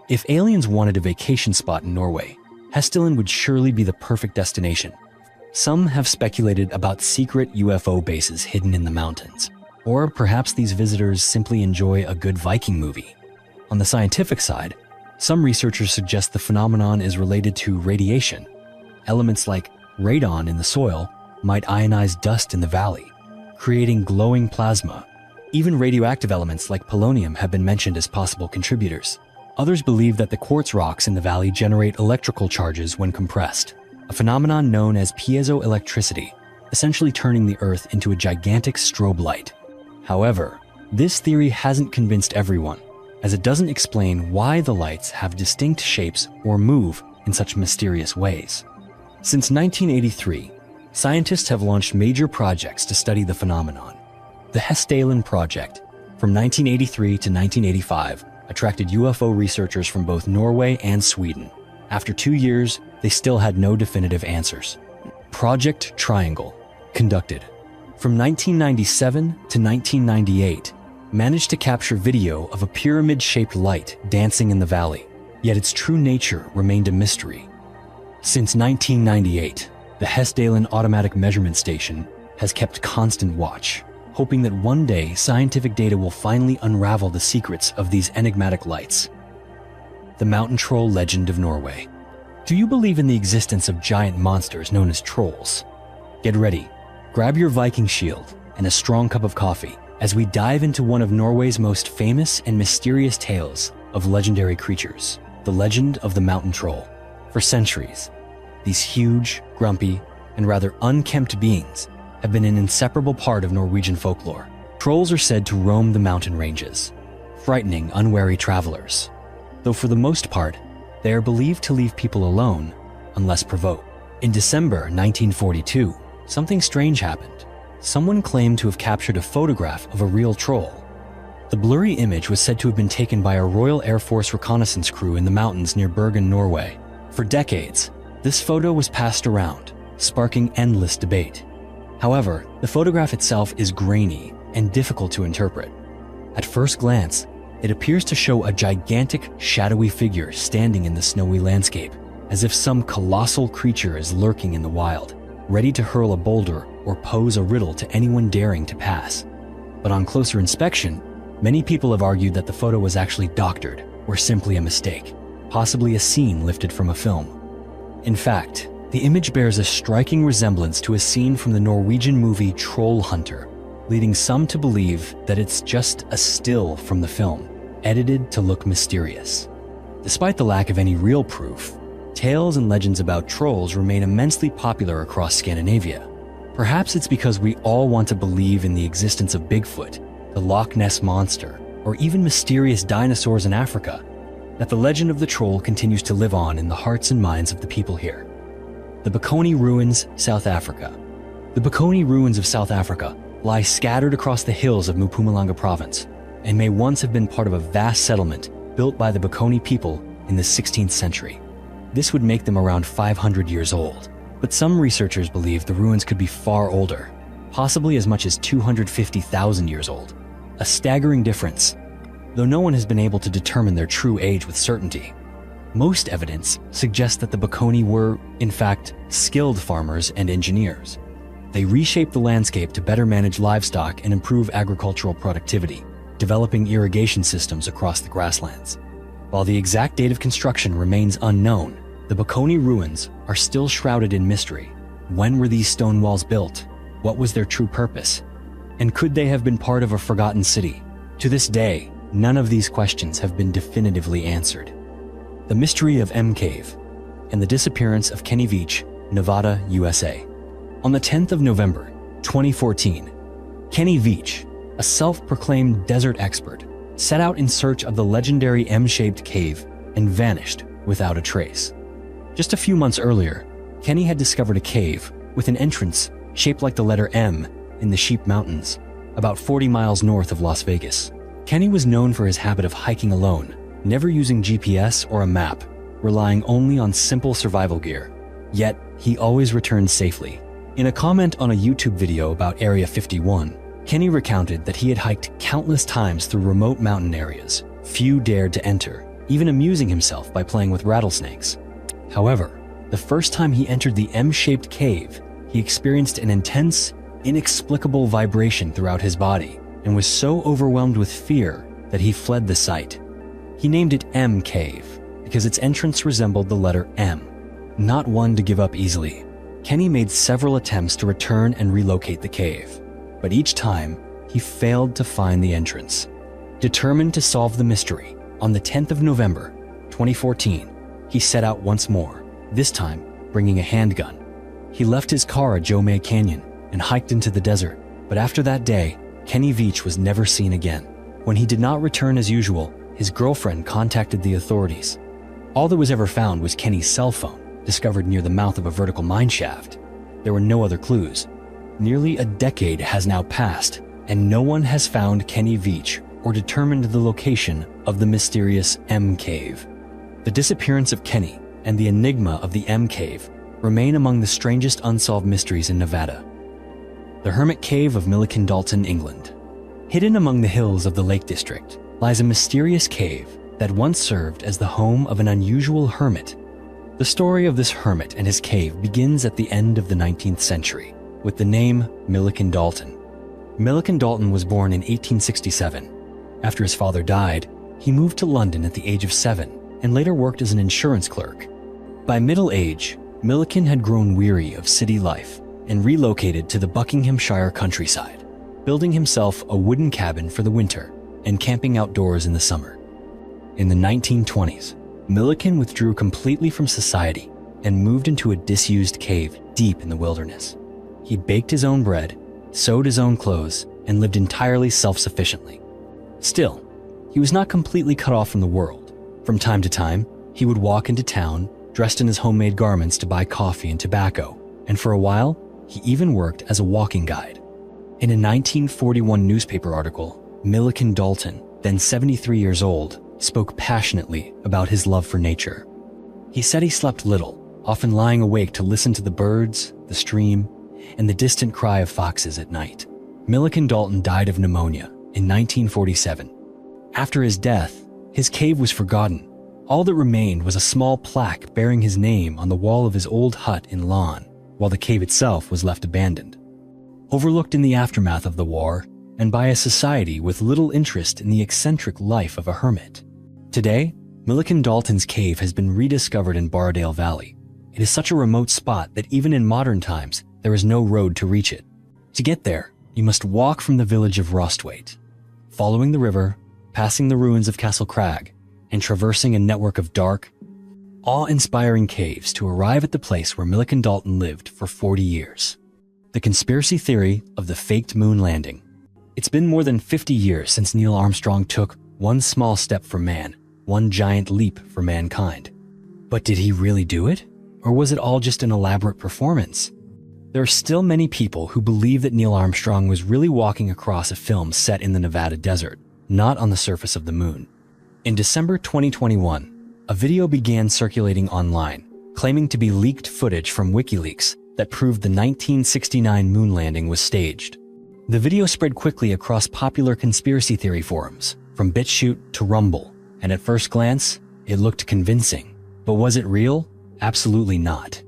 If aliens wanted a vacation spot in Norway, Hestilin would surely be the perfect destination. Some have speculated about secret UFO bases hidden in the mountains, or perhaps these visitors simply enjoy a good Viking movie. On the scientific side, some researchers suggest the phenomenon is related to radiation. Elements like radon in the soil might ionize dust in the valley, creating glowing plasma. Even radioactive elements like polonium have been mentioned as possible contributors. Others believe that the quartz rocks in the valley generate electrical charges when compressed, a phenomenon known as piezoelectricity, essentially turning the Earth into a gigantic strobe light. However, this theory hasn't convinced everyone, as it doesn't explain why the lights have distinct shapes or move in such mysterious ways. Since 1983, scientists have launched major projects to study the phenomenon. The Hestilin Project, from 1983 to 1985, attracted UFO researchers from both Norway and Sweden. After 2 years, they still had no definitive answers. Project Triangle, conducted from 1997 to 1998, managed to capture video of a pyramid-shaped light dancing in the valley, yet its true nature remained a mystery. Since 1998, the Hestilin Automatic Measurement Station has kept constant watch, hoping that one day scientific data will finally unravel the secrets of these enigmatic lights. The Mountain Troll Legend of Norway. Do you believe in the existence of giant monsters known as trolls? Get ready, grab your Viking shield and a strong cup of coffee as we dive into one of Norway's most famous and mysterious tales of legendary creatures, the legend of the mountain troll. For centuries, these huge, grumpy, and rather unkempt beings have been an inseparable part of Norwegian folklore. Trolls are said to roam the mountain ranges, frightening unwary travelers, though for the most part, they are believed to leave people alone unless provoked. In December 1942, something strange happened. Someone claimed to have captured a photograph of a real troll. The blurry image was said to have been taken by a Royal Air Force reconnaissance crew in the mountains near Bergen, Norway. For decades, this photo was passed around, sparking endless debate. However, the photograph itself is grainy and difficult to interpret. At first glance, it appears to show a gigantic, shadowy figure standing in the snowy landscape, as if some colossal creature is lurking in the wild, ready to hurl a boulder or pose a riddle to anyone daring to pass. But on closer inspection, many people have argued that the photo was actually doctored or simply a mistake, possibly a scene lifted from a film. In fact, the image bears a striking resemblance to a scene from the Norwegian movie Troll Hunter, leading some to believe that it's just a still from the film, edited to look mysterious. Despite the lack of any real proof, tales and legends about trolls remain immensely popular across Scandinavia. Perhaps it's because we all want to believe in the existence of Bigfoot, the Loch Ness Monster, or even mysterious dinosaurs in Africa, that the legend of the troll continues to live on in the hearts and minds of the people here. The Bokoni Ruins, South Africa. The Bokoni Ruins of South Africa lie scattered across the hills of Mpumalanga province and may once have been part of a vast settlement built by the Bokoni people in the 16th century. This would make them around 500 years old, but some researchers believe the ruins could be far older, possibly as much as 250,000 years old. A staggering difference, though no one has been able to determine their true age with certainty. Most evidence suggests that the Bokoni were, in fact, skilled farmers and engineers. They reshaped the landscape to better manage livestock and improve agricultural productivity, developing irrigation systems across the grasslands. While the exact date of construction remains unknown, the Bokoni ruins are still shrouded in mystery. When were these stone walls built? What was their true purpose? And could they have been part of a forgotten city? To this day, none of these questions have been definitively answered. The mystery of M Cave and the disappearance of Kenny Veach, Nevada, USA. On the 10th of November, 2014, Kenny Veach, a self-proclaimed desert expert, set out in search of the legendary M-shaped cave and vanished without a trace. Just a few months earlier, Kenny had discovered a cave with an entrance shaped like the letter M in the Sheep Mountains, about 40 miles north of Las Vegas. Kenny was known for his habit of hiking alone, never using GPS or a map, relying only on simple survival gear. Yet, he always returned safely. In a comment on a YouTube video about Area 51, Kenny recounted that he had hiked countless times through remote mountain areas. Few dared to enter, even amusing himself by playing with rattlesnakes. However, the first time he entered the M-shaped cave, he experienced an intense, inexplicable vibration throughout his body and was so overwhelmed with fear that he fled the site. He named it M Cave because its entrance resembled the letter M. Not one to give up easily, Kenny made several attempts to return and relocate the cave, but each time he failed to find the entrance. Determined to solve the mystery, on the 10th of November, 2014, he set out once more, this time bringing a handgun. He left his car at Joe May Canyon and hiked into the desert, but after that day, Kenny Veach was never seen again. When he did not return as usual, his girlfriend contacted the authorities. All that was ever found was Kenny's cell phone, discovered near the mouth of a vertical mine shaft. There were no other clues. Nearly a decade has now passed, and no one has found Kenny Veach or determined the location of the mysterious M Cave. The disappearance of Kenny and the enigma of the M Cave remain among the strangest unsolved mysteries in Nevada. The Hermit Cave of Milliken Dalton, England. Hidden among the hills of the Lake District lies a mysterious cave that once served as the home of an unusual hermit. The story of this hermit and his cave begins at the end of the 19th century with the name Milliken Dalton. Milliken Dalton was born in 1867. After his father died, he moved to London at the age of 7 and later worked as an insurance clerk. By middle age, Milliken had grown weary of city life and relocated to the Buckinghamshire countryside, building himself a wooden cabin for the winter and camping outdoors in the summer. In the 1920s, Milliken withdrew completely from society and moved into a disused cave deep in the wilderness. He baked his own bread, sewed his own clothes, and lived entirely self-sufficiently. Still, he was not completely cut off from the world. From time to time, he would walk into town dressed in his homemade garments to buy coffee and tobacco, and for a while, he even worked as a walking guide. In a 1941 newspaper article, Milliken Dalton, then 73 years old, spoke passionately about his love for nature. He said he slept little, often lying awake to listen to the birds, the stream, and the distant cry of foxes at night. Milliken Dalton died of pneumonia in 1947. After his death, his cave was forgotten. All that remained was a small plaque bearing his name on the wall of his old hut in Lawn, while the cave itself was left abandoned. Overlooked in the aftermath of the war, and by a society with little interest in the eccentric life of a hermit. Today, Milliken Dalton's cave has been rediscovered in Bardale Valley. It is such a remote spot that even in modern times, there is no road to reach it. To get there, you must walk from the village of Rostwaite, following the river, passing the ruins of Castle Crag, and traversing a network of dark, awe-inspiring caves to arrive at the place where Milliken Dalton lived for 40 years. The conspiracy theory of the faked moon landing. It's been more than 50 years since Neil Armstrong took one small step for man, one giant leap for mankind. But did he really do it? Or was it all just an elaborate performance? There are still many people who believe that Neil Armstrong was really walking across a film set in the Nevada desert, not on the surface of the moon. In December 2021, a video began circulating online, claiming to be leaked footage from WikiLeaks that proved the 1969 moon landing was staged. The video spread quickly across popular conspiracy theory forums, from BitChute to Rumble, and at first glance, it looked convincing. But was it real? Absolutely not.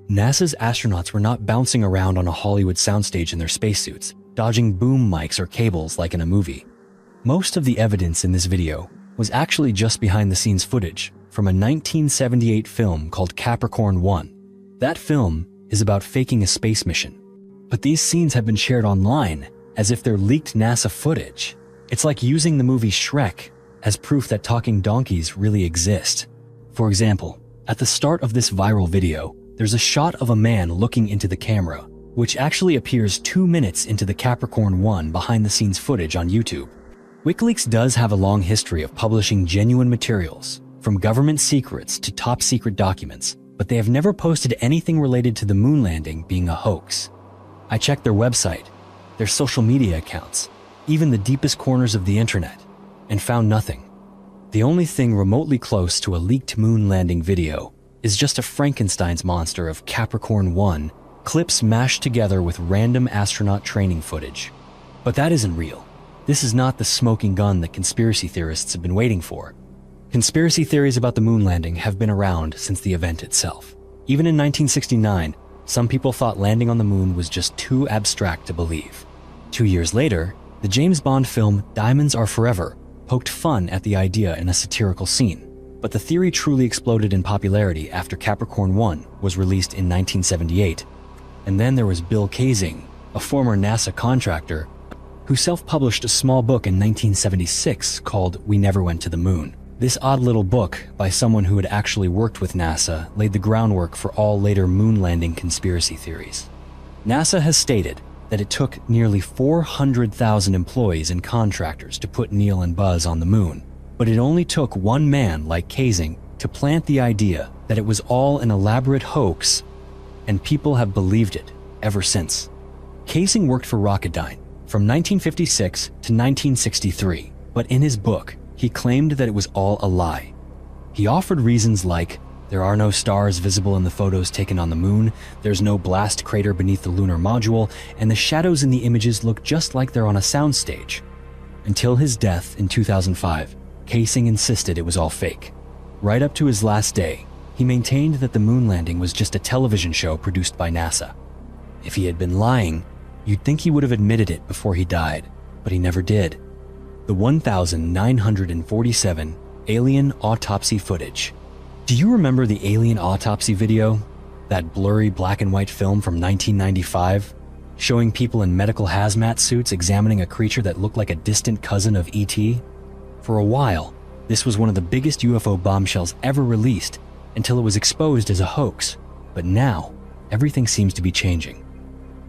NASA's astronauts were not bouncing around on a Hollywood soundstage in their spacesuits, dodging boom mics or cables like in a movie. Most of the evidence in this video was actually just behind-the-scenes footage from a 1978 film called Capricorn 1. That film is about faking a space mission. But these scenes have been shared online as if they're leaked NASA footage. It's like using the movie Shrek as proof that talking donkeys really exist. For example, at the start of this viral video, there's a shot of a man looking into the camera, which actually appears 2 minutes into the Capricorn 1 behind-the-scenes footage on YouTube. WikiLeaks does have a long history of publishing genuine materials, from government secrets to top-secret documents, but they have never posted anything related to the moon landing being a hoax. I checked their website, their social media accounts, even the deepest corners of the internet, and found nothing. The only thing remotely close to a leaked moon landing video is just a Frankenstein's monster of Capricorn 1 clips mashed together with random astronaut training footage. But that isn't real. This is not the smoking gun that conspiracy theorists have been waiting for. Conspiracy theories about the moon landing have been around since the event itself. Even in 1969, some people thought landing on the moon was just too abstract to believe. 2 years later, the James Bond film Diamonds Are Forever poked fun at the idea in a satirical scene, but the theory truly exploded in popularity after Capricorn 1 was released in 1978. And then there was Bill Kaysing, a former NASA contractor, who self-published a small book in 1976 called We Never Went to the Moon. This odd little book, by someone who had actually worked with NASA, laid the groundwork for all later moon landing conspiracy theories. NASA has stated that it took nearly 400,000 employees and contractors to put Neil and Buzz on the moon, but it only took one man like Kaysing to plant the idea that it was all an elaborate hoax, and people have believed it ever since. Kaysing worked for Rocketdyne from 1956 to 1963, but in his book, he claimed that it was all a lie. He offered reasons like, there are no stars visible in the photos taken on the moon, there's no blast crater beneath the lunar module, and the shadows in the images look just like they're on a soundstage. Until his death in 2005, Kaysing insisted it was all fake. Right up to his last day, he maintained that the moon landing was just a television show produced by NASA. If he had been lying, you'd think he would have admitted it before he died, but he never did. The 1,947 alien autopsy footage. Do you remember the alien autopsy video? That blurry black and white film from 1995, showing people in medical hazmat suits examining a creature that looked like a distant cousin of E.T.? For a while, this was one of the biggest UFO bombshells ever released until it was exposed as a hoax. But now, everything seems to be changing.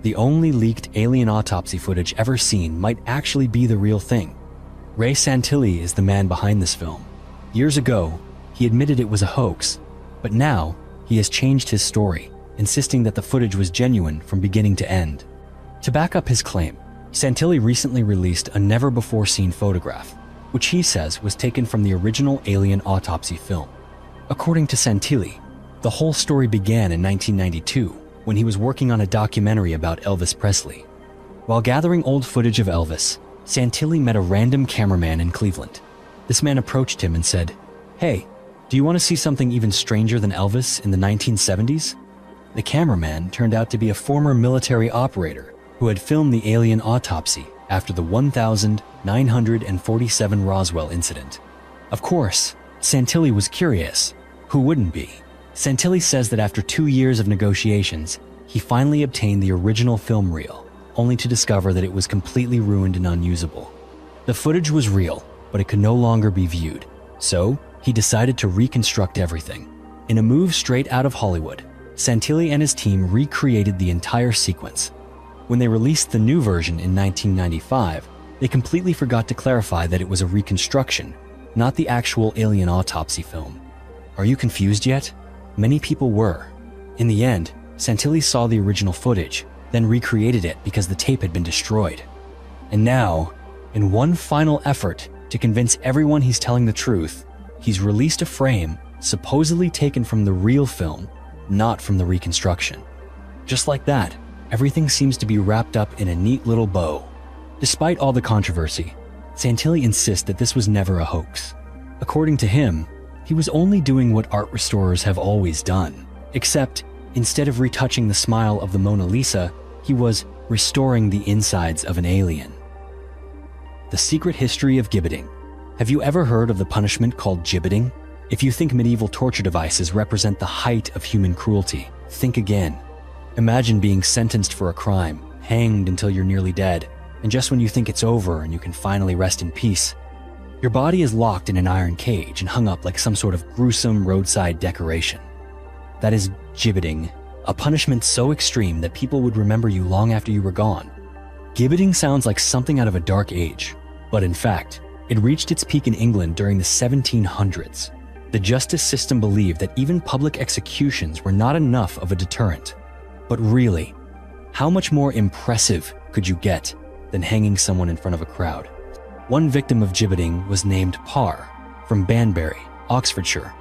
The only leaked alien autopsy footage ever seen might actually be the real thing. Ray Santilli is the man behind this film. Years ago, he admitted it was a hoax, but now he has changed his story, insisting that the footage was genuine from beginning to end. To back up his claim, Santilli recently released a never-before-seen photograph, which he says was taken from the original alien autopsy film. According to Santilli, the whole story began in 1992 when he was working on a documentary about Elvis Presley. While gathering old footage of Elvis, Santilli met a random cameraman in Cleveland. This man approached him and said, "Hey, do you want to see something even stranger than Elvis in the 1970s? The cameraman turned out to be a former military operator who had filmed the alien autopsy after the 1,947 Roswell incident. Of course, Santilli was curious. Who wouldn't be? Santilli says that after 2 years of negotiations, he finally obtained the original film reel, only to discover that it was completely ruined and unusable. The footage was real, but it could no longer be viewed. So, he decided to reconstruct everything. In a move straight out of Hollywood, Santilli and his team recreated the entire sequence. When they released the new version in 1995, they completely forgot to clarify that it was a reconstruction, not the actual alien autopsy film. Are you confused yet? Many people were. In the end, Santilli saw the original footage, then recreated it because the tape had been destroyed. And now, in one final effort to convince everyone he's telling the truth, he's released a frame supposedly taken from the real film, not from the reconstruction. Just like that, everything seems to be wrapped up in a neat little bow. Despite all the controversy, Santilli insists that this was never a hoax. According to him, he was only doing what art restorers have always done, except Instead of retouching the smile of the Mona Lisa, he was restoring the insides of an alien. The secret history of gibbeting. Have you ever heard of the punishment called gibbeting? If you think medieval torture devices represent the height of human cruelty, think again. Imagine being sentenced for a crime, hanged until you're nearly dead, and just when you think it's over and you can finally rest in peace, your body is locked in an iron cage and hung up like some sort of gruesome roadside decoration. That is gibbeting, a punishment so extreme that people would remember you long after you were gone. Gibbeting sounds like something out of a dark age, but in fact, it reached its peak in England during the 1700s. The justice system believed that even public executions were not enough of a deterrent. But really, how much more impressive could you get than hanging someone in front of a crowd? One victim of gibbeting was named Parr from Banbury, Oxfordshire.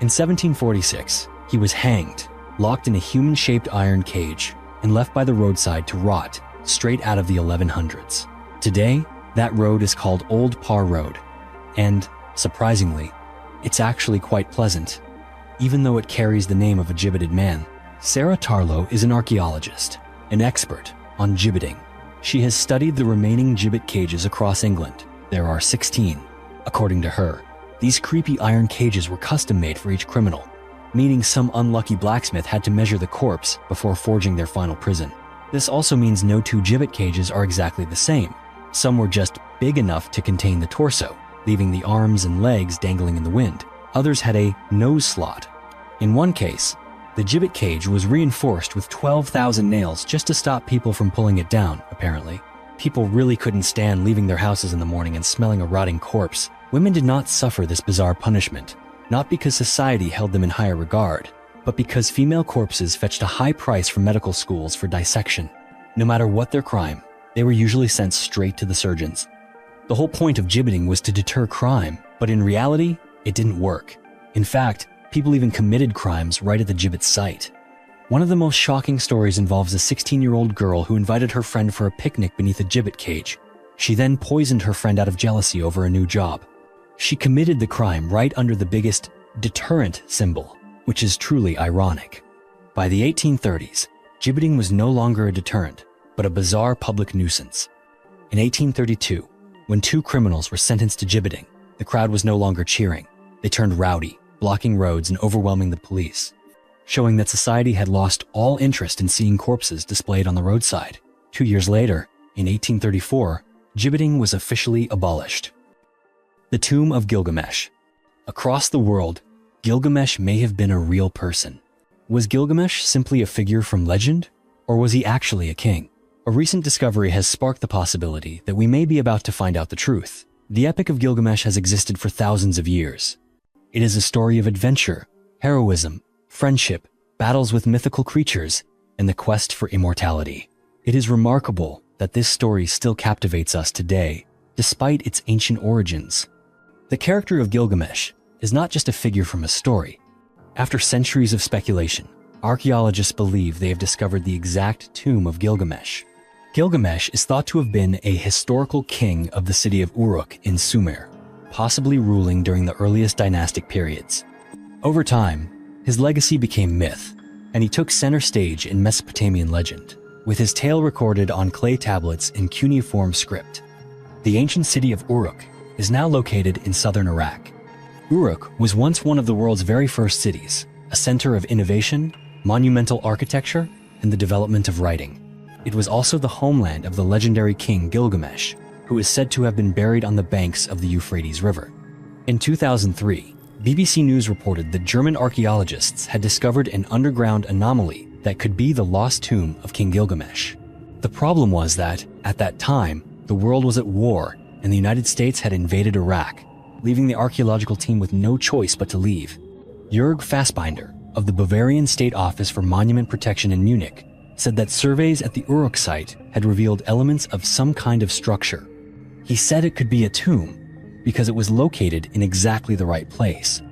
In 1746, he was hanged, locked in a human-shaped iron cage, and left by the roadside to rot straight out of the 1100s. Today, that road is called Old Parr Road, and, surprisingly, it's actually quite pleasant, even though it carries the name of a gibbeted man. Sarah Tarlow is an archaeologist, an expert on gibbeting. She has studied the remaining gibbet cages across England. There are 16. According to her, these creepy iron cages were custom-made for each criminal, meaning some unlucky blacksmith had to measure the corpse before forging their final prison. This also means no two gibbet cages are exactly the same. Some were just big enough to contain the torso, leaving the arms and legs dangling in the wind. Others had a nose slot. In one case, the gibbet cage was reinforced with 12,000 nails just to stop people from pulling it down, apparently. People really couldn't stand leaving their houses in the morning and smelling a rotting corpse. Women did not suffer this bizarre punishment, not because society held them in higher regard, but because female corpses fetched a high price from medical schools for dissection. No matter what their crime, they were usually sent straight to the surgeons. The whole point of gibbeting was to deter crime, but in reality, it didn't work. In fact, people even committed crimes right at the gibbet site. One of the most shocking stories involves a 16-year-old girl who invited her friend for a picnic beneath a gibbet cage. She then poisoned her friend out of jealousy over a new job. She committed the crime right under the biggest deterrent symbol, which is truly ironic. By the 1830s, gibbeting was no longer a deterrent, but a bizarre public nuisance. In 1832, when two criminals were sentenced to gibbeting, the crowd was no longer cheering. They turned rowdy, blocking roads and overwhelming the police, showing that society had lost all interest in seeing corpses displayed on the roadside. 2 years later, in 1834, gibbeting was officially abolished. The Tomb of Gilgamesh. Across the world, Gilgamesh may have been a real person. Was Gilgamesh simply a figure from legend, or was he actually a king? A recent discovery has sparked the possibility that we may be about to find out the truth. The Epic of Gilgamesh has existed for thousands of years. It is a story of adventure, heroism, friendship, battles with mythical creatures, and the quest for immortality. It is remarkable that this story still captivates us today, despite its ancient origins. The character of Gilgamesh is not just a figure from a story. After centuries of speculation, archaeologists believe they have discovered the exact tomb of Gilgamesh. Gilgamesh is thought to have been a historical king of the city of Uruk in Sumer, possibly ruling during the earliest dynastic periods. Over time, his legacy became myth, and he took center stage in Mesopotamian legend, with his tale recorded on clay tablets in cuneiform script. The ancient city of Uruk is now located in southern Iraq. Uruk was once one of the world's very first cities, a center of innovation, monumental architecture, and the development of writing. It was also the homeland of the legendary king Gilgamesh, who is said to have been buried on the banks of the Euphrates River. In 2003, BBC News reported that German archaeologists had discovered an underground anomaly that could be the lost tomb of King Gilgamesh. The problem was that, at that time, the world was at war and the United States had invaded Iraq, leaving the archaeological team with no choice but to leave. Jörg Fassbinder, of the Bavarian State Office for Monument Protection in Munich, said that surveys at the Uruk site had revealed elements of some kind of structure. He said it could be a tomb because it was located in exactly the right place.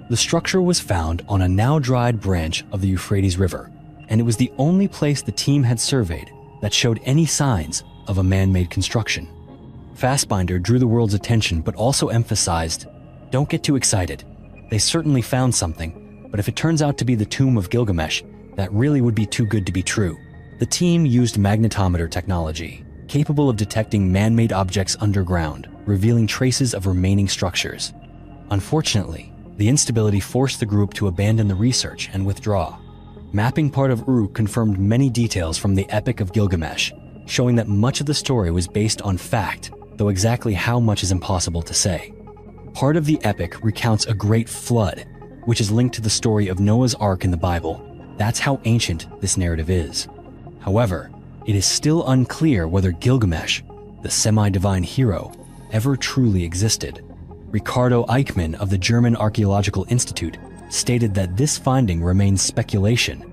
The structure was found on a now dried branch of the Euphrates River, and it was the only place the team had surveyed that showed any signs of a man-made construction. Fassbinder drew the world's attention but also emphasized, "Don't get too excited. They certainly found something, but if it turns out to be the tomb of Gilgamesh, that really would be too good to be true. The team used magnetometer technology, capable of detecting man-made objects underground, revealing traces of remaining structures. Unfortunately, the instability forced the group to abandon the research and withdraw. Mapping part of Uruk confirmed many details from the Epic of Gilgamesh, showing that much of the story was based on fact, though exactly how much is impossible to say. Part of the epic recounts a great flood, which is linked to the story of Noah's Ark in the Bible. That's how ancient this narrative is. However, it is still unclear whether Gilgamesh, the semi-divine hero, ever truly existed. Ricardo Eichmann of the German Archaeological Institute stated that this finding remains speculation.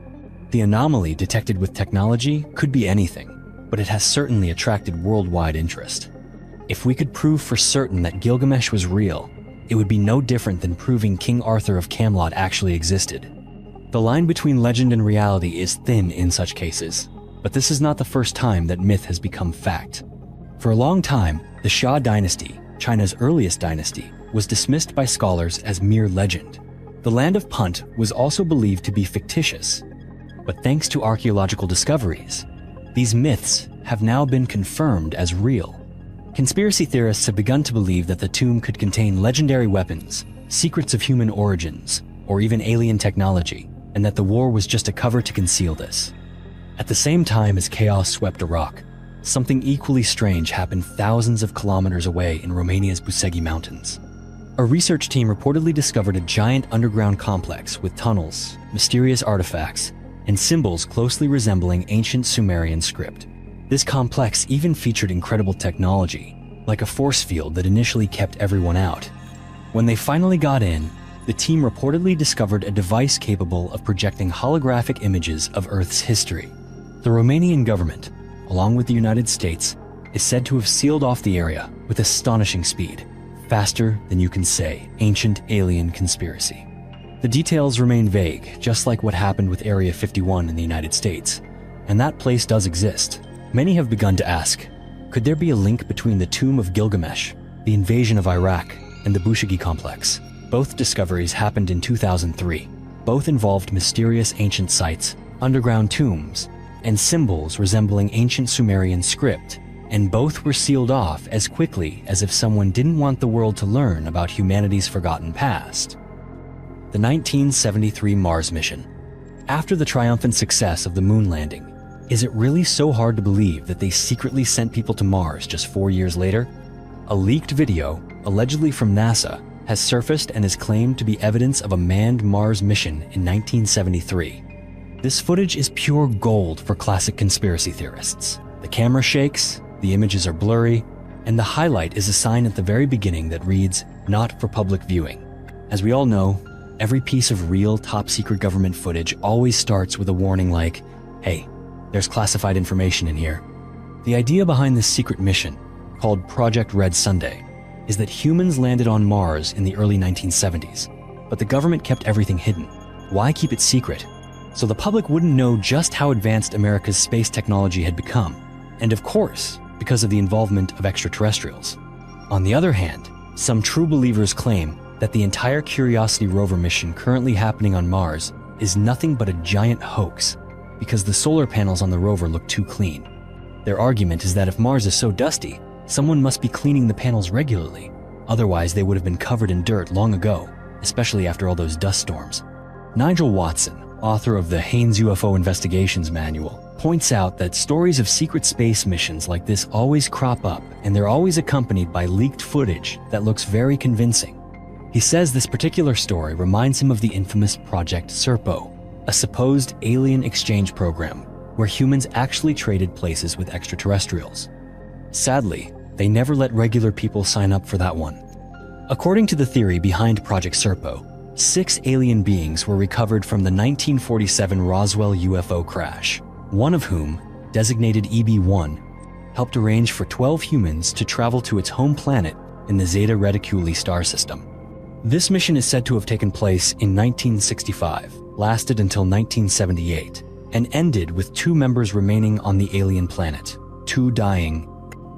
The anomaly detected with technology could be anything, but it has certainly attracted worldwide interest. If we could prove for certain that Gilgamesh was real, it would be no different than proving King Arthur of Camelot actually existed. The line between legend and reality is thin in such cases, but this is not the first time that myth has become fact. For a long time, the Xia dynasty, China's earliest dynasty, was dismissed by scholars as mere legend. The land of Punt was also believed to be fictitious, but thanks to archaeological discoveries, these myths have now been confirmed as real. Conspiracy theorists have begun to believe that the tomb could contain legendary weapons, secrets of human origins, or even alien technology, and that the war was just a cover to conceal this. At the same time as chaos swept Iraq, something equally strange happened thousands of kilometers away in Romania's Busegi Mountains. A research team reportedly discovered a giant underground complex with tunnels, mysterious artifacts, and symbols closely resembling ancient Sumerian script. This complex even featured incredible technology, like a force field that initially kept everyone out. When they finally got in, the team reportedly discovered a device capable of projecting holographic images of Earth's history. The Romanian government, along with the United States, is said to have sealed off the area with astonishing speed, faster than you can say ancient alien conspiracy. The details remain vague, just like what happened with Area 51 in the United States, and that place does exist. Many have begun to ask, could there be a link between the Tomb of Gilgamesh, the invasion of Iraq, and the Busegi complex? Both discoveries happened in 2003. Both involved mysterious ancient sites, underground tombs, and symbols resembling ancient Sumerian script, and both were sealed off as quickly as if someone didn't want the world to learn about humanity's forgotten past. The 1973 Mars mission. After the triumphant success of the moon landing, is it really so hard to believe that they secretly sent people to Mars just 4 years later? A leaked video, allegedly from NASA, has surfaced and is claimed to be evidence of a manned Mars mission in 1973. This footage is pure gold for classic conspiracy theorists. The camera shakes, the images are blurry, and the highlight is a sign at the very beginning that reads, "Not for public viewing." As we all know, every piece of real top-secret government footage always starts with a warning like, "Hey, there's classified information in here." The idea behind this secret mission, called Project Red Sunday, is that humans landed on Mars in the early 1970s, but the government kept everything hidden. Why keep it secret? So the public wouldn't know just how advanced America's space technology had become, and of course, because of the involvement of extraterrestrials. On the other hand, some true believers claim that the entire Curiosity rover mission currently happening on Mars is nothing but a giant hoax, because the solar panels on the rover look too clean. Their argument is that if Mars is so dusty, someone must be cleaning the panels regularly. Otherwise, they would have been covered in dirt long ago, especially after all those dust storms. Nigel Watson, author of the Haynes UFO Investigations Manual, points out that stories of secret space missions like this always crop up, and they're always accompanied by leaked footage that looks very convincing. He says this particular story reminds him of the infamous Project Serpo, a supposed alien exchange program where humans actually traded places with extraterrestrials. Sadly, they never let regular people sign up for that one. According to the theory behind Project Serpo, 6 alien beings were recovered from the 1947 Roswell UFO crash, one of whom, designated EB-1, helped arrange for 12 humans to travel to its home planet in the Zeta Reticuli star system. This mission is said to have taken place in 1965, lasted until 1978, and ended with 2 members remaining on the alien planet, 2 dying,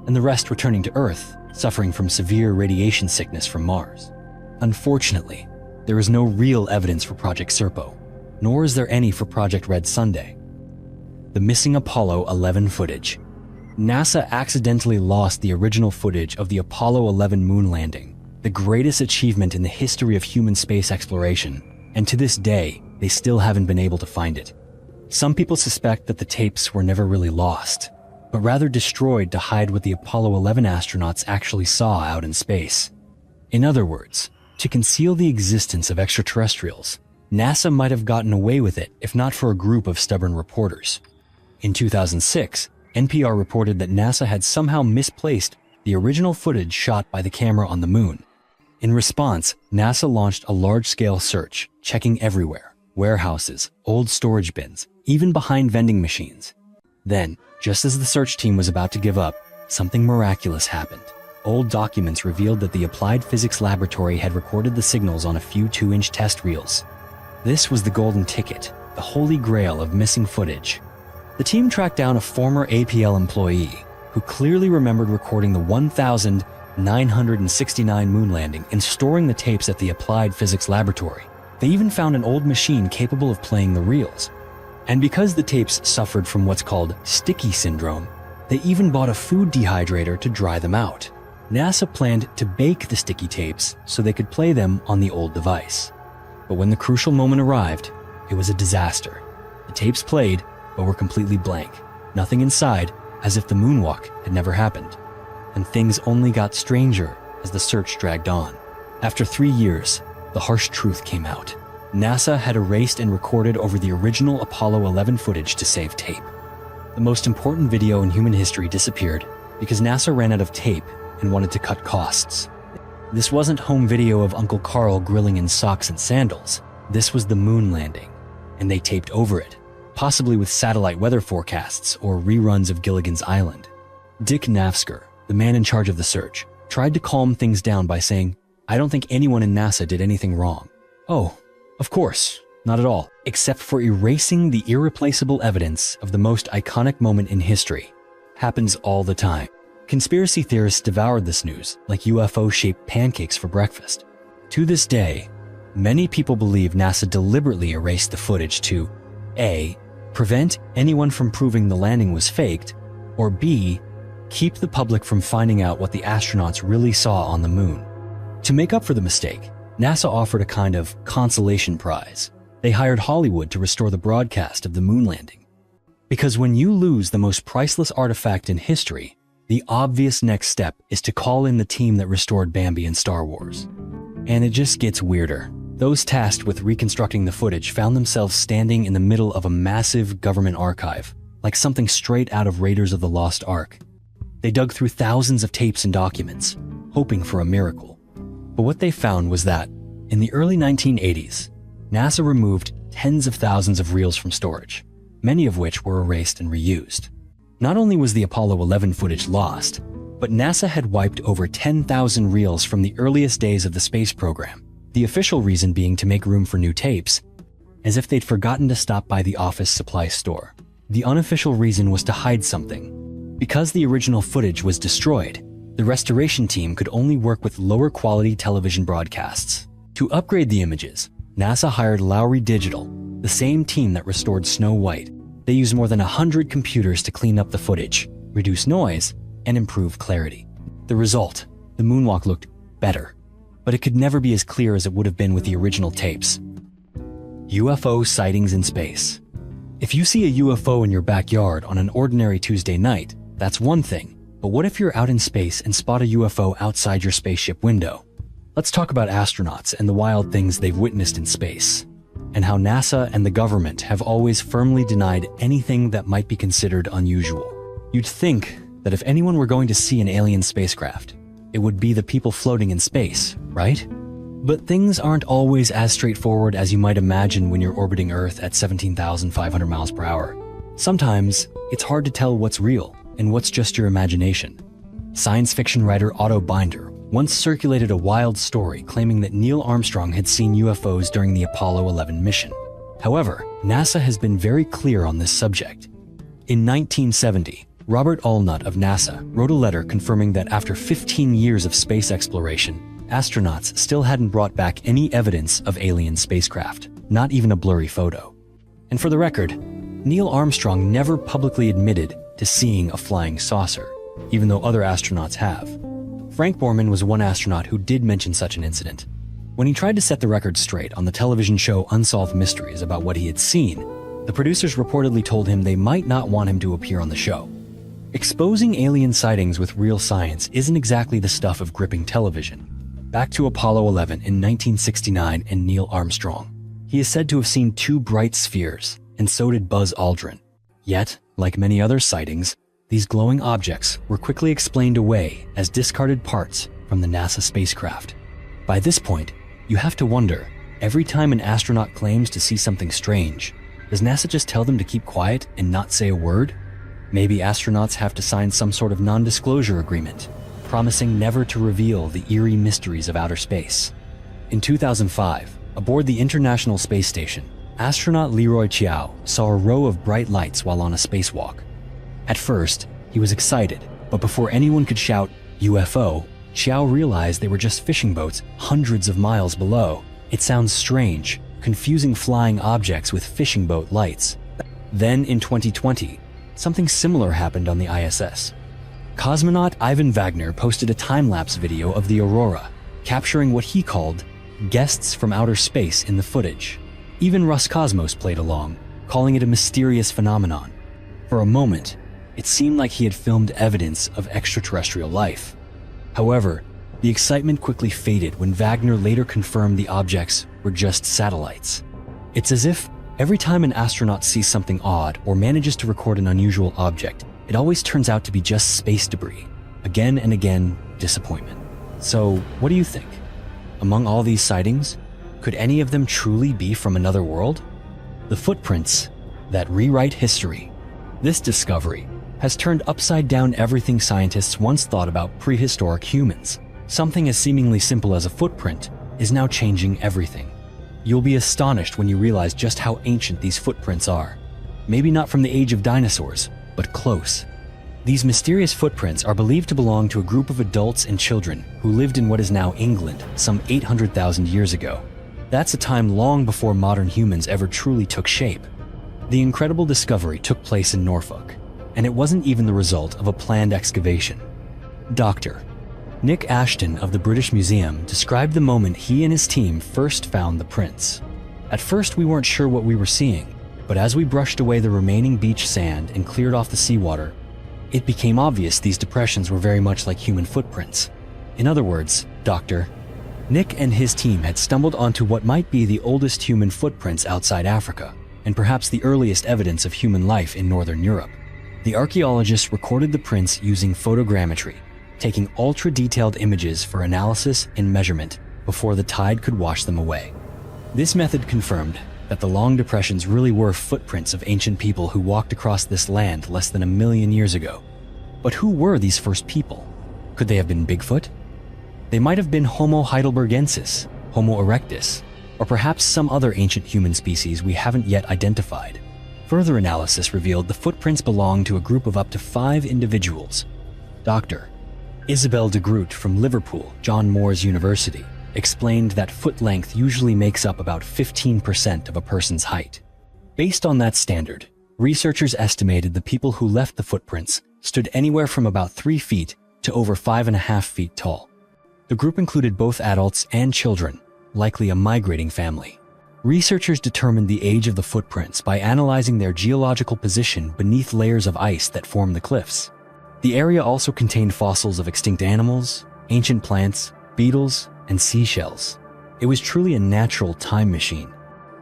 and the rest returning to Earth, suffering from severe radiation sickness from Mars. Unfortunately, there is no real evidence for Project Serpo. nor is there any for Project Red Sunday. The missing Apollo 11 footage. NASA accidentally lost the original footage of the Apollo 11 moon landing, the greatest achievement in the history of human space exploration, and to this day, they still haven't been able to find it. Some people suspect that the tapes were never really lost, but rather destroyed to hide what the Apollo 11 astronauts actually saw out in space. In other words, to conceal the existence of extraterrestrials, NASA might have gotten away with it if not for a group of stubborn reporters. In 2006, NPR reported that NASA had somehow misplaced the original footage shot by the camera on the moon. In response, NASA launched a large-scale search, checking everywhere: warehouses, old storage bins, even behind vending machines. Then, just as the search team was about to give up, something miraculous happened. Old documents revealed that the Applied Physics Laboratory had recorded the signals on a few 2-inch test reels. This was the golden ticket, the holy grail of missing footage. The team tracked down a former APL employee who clearly remembered recording the 1,969 moon landing and storing the tapes at the Applied Physics Laboratory. They even found an old machine capable of playing the reels. And because the tapes suffered from what's called sticky syndrome, they even bought a food dehydrator to dry them out. NASA planned to bake the sticky tapes so they could play them on the old device. But when the crucial moment arrived, it was a disaster. The tapes played, but were completely blank. Nothing inside, as if the moonwalk had never happened. And things only got stranger as the search dragged on. After 3 years, the harsh truth came out. NASA had erased and recorded over the original Apollo 11 footage to save tape. The most important video in human history disappeared because NASA ran out of tape and wanted to cut costs. This wasn't home video of Uncle Carl grilling in socks and sandals. This was the moon landing, and they taped over it, possibly with satellite weather forecasts or reruns of Gilligan's Island. Dick Nafsker, the man in charge of the search, tried to calm things down by saying, "I don't think anyone in NASA did anything wrong." Oh, of course, not at all, except for erasing the irreplaceable evidence of the most iconic moment in history. Happens all the time. Conspiracy theorists devoured this news like UFO-shaped pancakes for breakfast. To this day, many people believe NASA deliberately erased the footage to A, prevent anyone from proving the landing was faked, or B, keep the public from finding out what the astronauts really saw on the moon. To make up for the mistake, NASA offered a kind of consolation prize. They hired Hollywood to restore the broadcast of the moon landing. Because when you lose the most priceless artifact in history, the obvious next step is to call in the team that restored Bambi in Star Wars. And it just gets weirder. Those tasked with reconstructing the footage found themselves standing in the middle of a massive government archive, like something straight out of Raiders of the Lost Ark. They dug through thousands of tapes and documents, hoping for a miracle. But what they found was that, in the early 1980s, NASA removed tens of thousands of reels from storage, many of which were erased and reused. Not only was the Apollo 11 footage lost, but NASA had wiped over 10,000 reels from the earliest days of the space program, the official reason being to make room for new tapes, as if they'd forgotten to stop by the office supply store. The unofficial reason was to hide something. Because the original footage was destroyed, the restoration team could only work with lower quality television broadcasts. To upgrade the images, NASA hired Lowry Digital, the same team that restored Snow White. They used more than 100 computers to clean up the footage, reduce noise, and improve clarity. The result, the moonwalk looked better, but it could never be as clear as it would have been with the original tapes. UFO sightings in space. If you see a UFO in your backyard on an ordinary Tuesday night, that's one thing, but what if you're out in space and spot a UFO outside your spaceship window? Let's talk about astronauts and the wild things they've witnessed in space, and how NASA and the government have always firmly denied anything that might be considered unusual. You'd think that if anyone were going to see an alien spacecraft, it would be the people floating in space, right? But things aren't always as straightforward as you might imagine when you're orbiting Earth at 17,500 miles per hour. Sometimes, it's hard to tell what's real and what's just your imagination. Science fiction writer Otto Binder once circulated a wild story claiming that Neil Armstrong had seen UFOs during the Apollo 11 mission. However, NASA has been very clear on this subject. In 1970, Robert Allnutt of NASA wrote a letter confirming that after 15 years of space exploration, astronauts still hadn't brought back any evidence of alien spacecraft, not even a blurry photo. And for the record, Neil Armstrong never publicly admitted to seeing a flying saucer, even though other astronauts have. Frank Borman was one astronaut who did mention such an incident. When he tried to set the record straight on the television show Unsolved Mysteries about what he had seen, the producers reportedly told him they might not want him to appear on the show. Exposing alien sightings with real science isn't exactly the stuff of gripping television. Back to Apollo 11 in 1969 and Neil Armstrong. He is said to have seen 2 bright spheres, and so did Buzz Aldrin. Yet, like many other sightings, these glowing objects were quickly explained away as discarded parts from the NASA spacecraft. By this point, you have to wonder, every time an astronaut claims to see something strange, does NASA just tell them to keep quiet and not say a word? Maybe astronauts have to sign some sort of non-disclosure agreement, promising never to reveal the eerie mysteries of outer space. In 2005, aboard the International Space Station, astronaut Leroy Chiao saw a row of bright lights while on a spacewalk. At first, he was excited, but before anyone could shout, UFO, Chiao realized they were just fishing boats hundreds of miles below. It sounds strange, confusing flying objects with fishing boat lights. Then in 2020, something similar happened on the ISS. Cosmonaut Ivan Wagner posted a time-lapse video of the aurora, capturing what he called guests from outer space in the footage. Even Roscosmos played along, calling it a mysterious phenomenon. For a moment, it seemed like he had filmed evidence of extraterrestrial life. However, the excitement quickly faded when Wagner later confirmed the objects were just satellites. It's as if every time an astronaut sees something odd or manages to record an unusual object, it always turns out to be just space debris. Again and again, disappointment. So, what do you think? Among all these sightings, could any of them truly be from another world? The footprints that rewrite history. This discovery has turned upside down everything scientists once thought about prehistoric humans. Something as seemingly simple as a footprint is now changing everything. You'll be astonished when you realize just how ancient these footprints are. Maybe not from the age of dinosaurs, but close. These mysterious footprints are believed to belong to a group of adults and children who lived in what is now England some 800,000 years ago. That's a time long before modern humans ever truly took shape. The incredible discovery took place in Norfolk, and it wasn't even the result of a planned excavation. Dr. Nick Ashton of the British Museum described the moment he and his team first found the prints. At first, we weren't sure what we were seeing, but as we brushed away the remaining beach sand and cleared off the seawater, it became obvious these depressions were very much like human footprints. In other words, Dr. Nick and his team had stumbled onto what might be the oldest human footprints outside Africa, and perhaps the earliest evidence of human life in Northern Europe. The archaeologists recorded the prints using photogrammetry, taking ultra-detailed images for analysis and measurement before the tide could wash them away. This method confirmed that the long depressions really were footprints of ancient people who walked across this land less than 1 million years ago. But who were these first people? Could they have been Bigfoot? They might have been Homo heidelbergensis, Homo erectus, or perhaps some other ancient human species we haven't yet identified. Further analysis revealed the footprints belonged to a group of up to 5 individuals. Dr. Isabel de Groot from Liverpool, John Moores University, explained that foot length usually makes up about 15% of a person's height. Based on that standard, researchers estimated the people who left the footprints stood anywhere from about 3 feet to over 5.5 feet tall. The group included both adults and children, likely a migrating family. Researchers determined the age of the footprints by analyzing their geological position beneath layers of ice that form the cliffs. The area also contained fossils of extinct animals, ancient plants, beetles, and seashells. It was truly a natural time machine.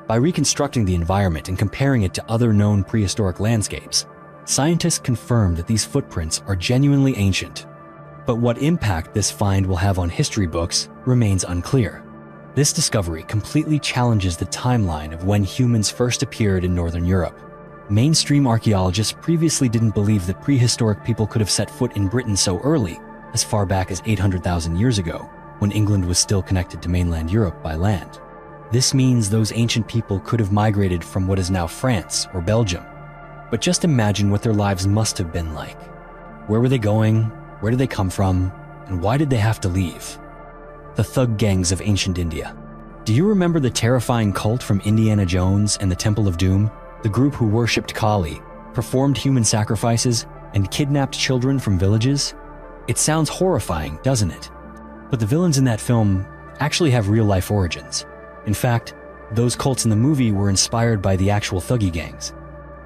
By reconstructing the environment and comparing it to other known prehistoric landscapes, scientists confirmed that these footprints are genuinely ancient. But what impact this find will have on history books remains unclear. This discovery completely challenges the timeline of when humans first appeared in Northern Europe. Mainstream archaeologists previously didn't believe that prehistoric people could have set foot in Britain so early, as far back as 800,000 years ago, when England was still connected to mainland Europe by land. This means those ancient people could have migrated from what is now France or Belgium. But just imagine what their lives must have been like. Where were they going? Where did they come from? And why did they have to leave? The thug gangs of ancient India. Do you remember the terrifying cult from Indiana Jones and the Temple of Doom? the group who worshipped Kali, performed human sacrifices, and kidnapped children from villages? It sounds horrifying, doesn't it? But the villains in that film actually have real-life origins. In fact, those cults in the movie were inspired by the actual thuggy gangs.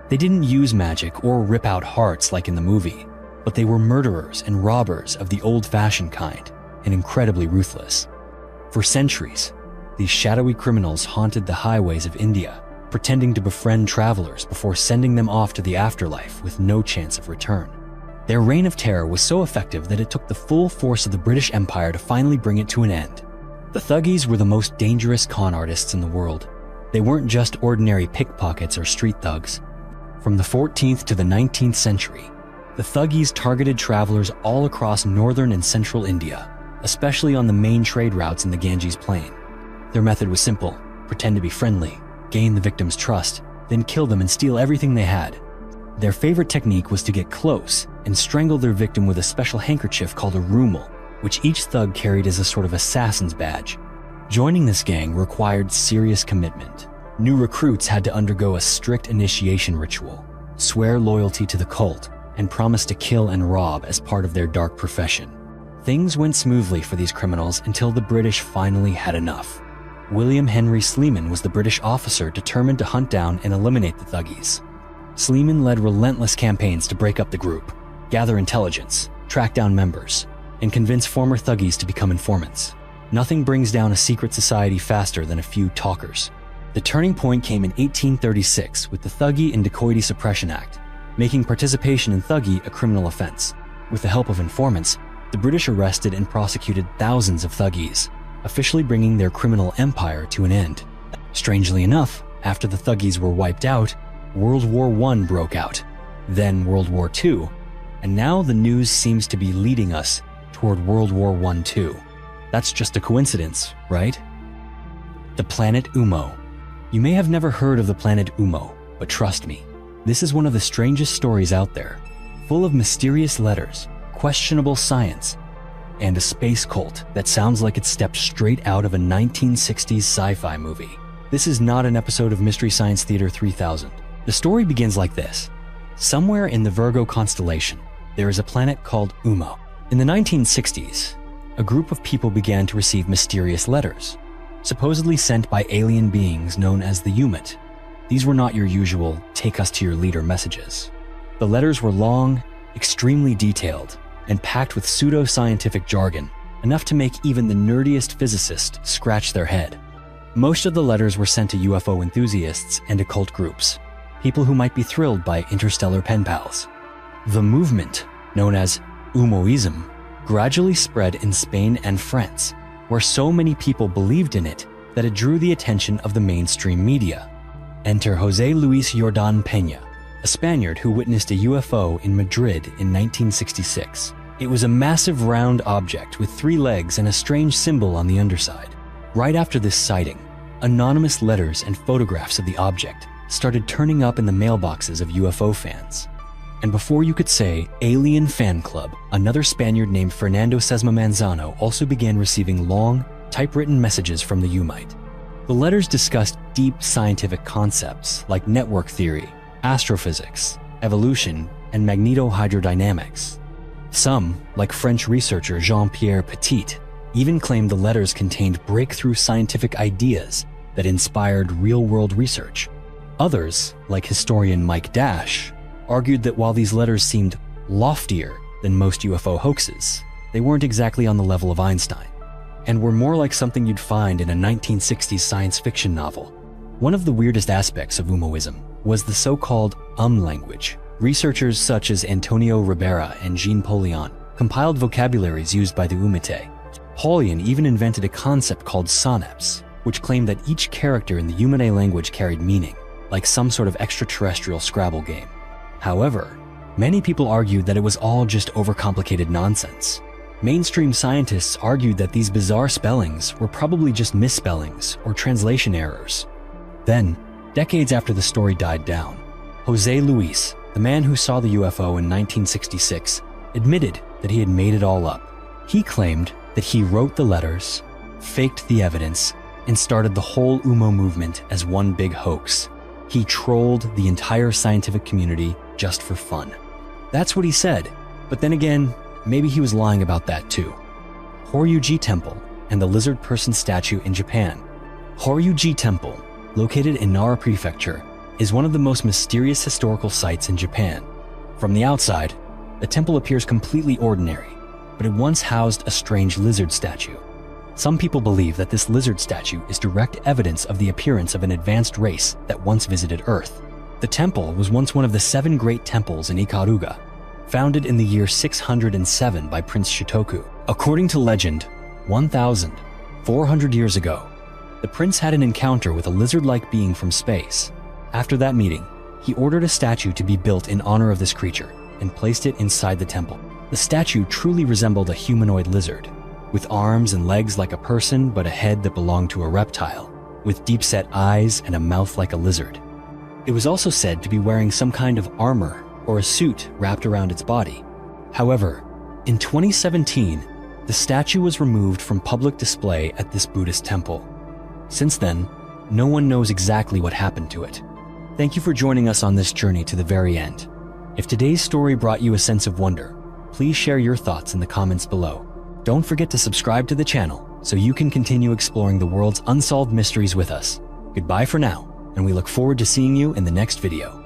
They didn't use magic or rip out hearts like in the movie, but they were murderers and robbers of the old-fashioned kind, and incredibly ruthless. For centuries, these shadowy criminals haunted the highways of India, pretending to befriend travelers before sending them off to the afterlife with no chance of return. Their reign of terror was so effective that it took the full force of the British Empire to finally bring it to an end. The thuggies were the most dangerous con artists in the world. They weren't just ordinary pickpockets or street thugs. From the 14th to the 19th century, the thuggies targeted travelers all across northern and central India, especially on the main trade routes in the Ganges Plain. Their method was simple: pretend to be friendly, gain the victim's trust, then kill them and steal everything they had. Their favorite technique was to get close and strangle their victim with a special handkerchief called a rumal, which each thug carried as a sort of assassin's badge. Joining this gang required serious commitment. New recruits had to undergo a strict initiation ritual, swear loyalty to the cult, and promise to kill and rob as part of their dark profession. Things went smoothly for these criminals until the British finally had enough. William Henry Sleeman was the British officer determined to hunt down and eliminate the thuggies. Sleeman led relentless campaigns to break up the group, gather intelligence, track down members, and convince former thuggies to become informants. Nothing brings down a secret society faster than a few talkers. The turning point came in 1836 with the Thuggee and Dacoity Suppression Act, making participation in thuggee a criminal offense. With the help of informants, the British arrested and prosecuted thousands of thuggies, officially bringing their criminal empire to an end. Strangely enough, after the thuggies were wiped out, World War I broke out, then World War II, and now the news seems to be leading us toward World War I too. That's just a coincidence, right? The planet Umo. You may have never heard of the planet Umo, but trust me, this is one of the strangest stories out there, full of mysterious letters, questionable science, and a space cult that sounds like it stepped straight out of a 1960s sci-fi movie. This is not an episode of Mystery Science Theater 3000. The story begins like this. Somewhere in the Virgo constellation, there is a planet called Umo. In the 1960s, a group of people began to receive mysterious letters, supposedly sent by alien beings known as the Umat. These were not your usual take us to your leader messages. The letters were long, extremely detailed, and packed with pseudo-scientific jargon, enough to make even the nerdiest physicist scratch their head. Most of the letters were sent to UFO enthusiasts and occult groups, people who might be thrilled by interstellar pen pals. The movement, known as Umoism, gradually spread in Spain and France, where so many people believed in it that it drew the attention of the mainstream media. Enter José Luis Jordán Peña, a Spaniard who witnessed a UFO in Madrid in 1966. It was a massive round object with 3 legs and a strange symbol on the underside. Right after this sighting, anonymous letters and photographs of the object started turning up in the mailboxes of UFO fans. And before you could say Alien Fan Club, another Spaniard named Fernando Sesma Manzano also began receiving long, typewritten messages from the Umite. The letters discussed deep scientific concepts like network theory, astrophysics, evolution, and magnetohydrodynamics. Some, like French researcher Jean-Pierre Petit, even claimed the letters contained breakthrough scientific ideas that inspired real-world research. Others, like historian Mike Dash, argued that while these letters seemed loftier than most UFO hoaxes, they weren't exactly on the level of Einstein, and were more like something you'd find in a 1960s science fiction novel. One of the weirdest aspects of Umoism was the so-called language. Researchers such as Antonio Ribera and Jean Polian compiled vocabularies used by the Umite. Polian even invented a concept called soneps, which claimed that each character in the Umite language carried meaning, like some sort of extraterrestrial Scrabble game. However, many people argued that it was all just overcomplicated nonsense. Mainstream scientists argued that these bizarre spellings were probably just misspellings or translation errors. Then, decades after the story died down, José Luis, the man who saw the UFO in 1966, admitted that he had made it all up. He claimed that he wrote the letters, faked the evidence, and started the whole UMO movement as one big hoax. He trolled the entire scientific community just for fun. That's what he said, but then again, maybe he was lying about that too. Horyuji Temple and the lizard person statue in Japan. Horyuji Temple, located in Nara Prefecture, is one of the most mysterious historical sites in Japan. From the outside, the temple appears completely ordinary, but it once housed a strange lizard statue. Some people believe that this lizard statue is direct evidence of the appearance of an advanced race that once visited Earth. The temple was once one of the 7 great temples in Ikaruga, founded in the year 607 by Prince Shitoku. According to legend, 1,400 years ago, the prince had an encounter with a lizard-like being from space. After that meeting, he ordered a statue to be built in honor of this creature and placed it inside the temple. The statue truly resembled a humanoid lizard, with arms and legs like a person but a head that belonged to a reptile, with deep-set eyes and a mouth like a lizard. It was also said to be wearing some kind of armor or a suit wrapped around its body. However, in 2017, the statue was removed from public display at this Buddhist temple. Since then, no one knows exactly what happened to it. Thank you for joining us on this journey to the very end. If today's story brought you a sense of wonder, please share your thoughts in the comments below. Don't forget to subscribe to the channel so you can continue exploring the world's unsolved mysteries with us. Goodbye for now, and we look forward to seeing you in the next video.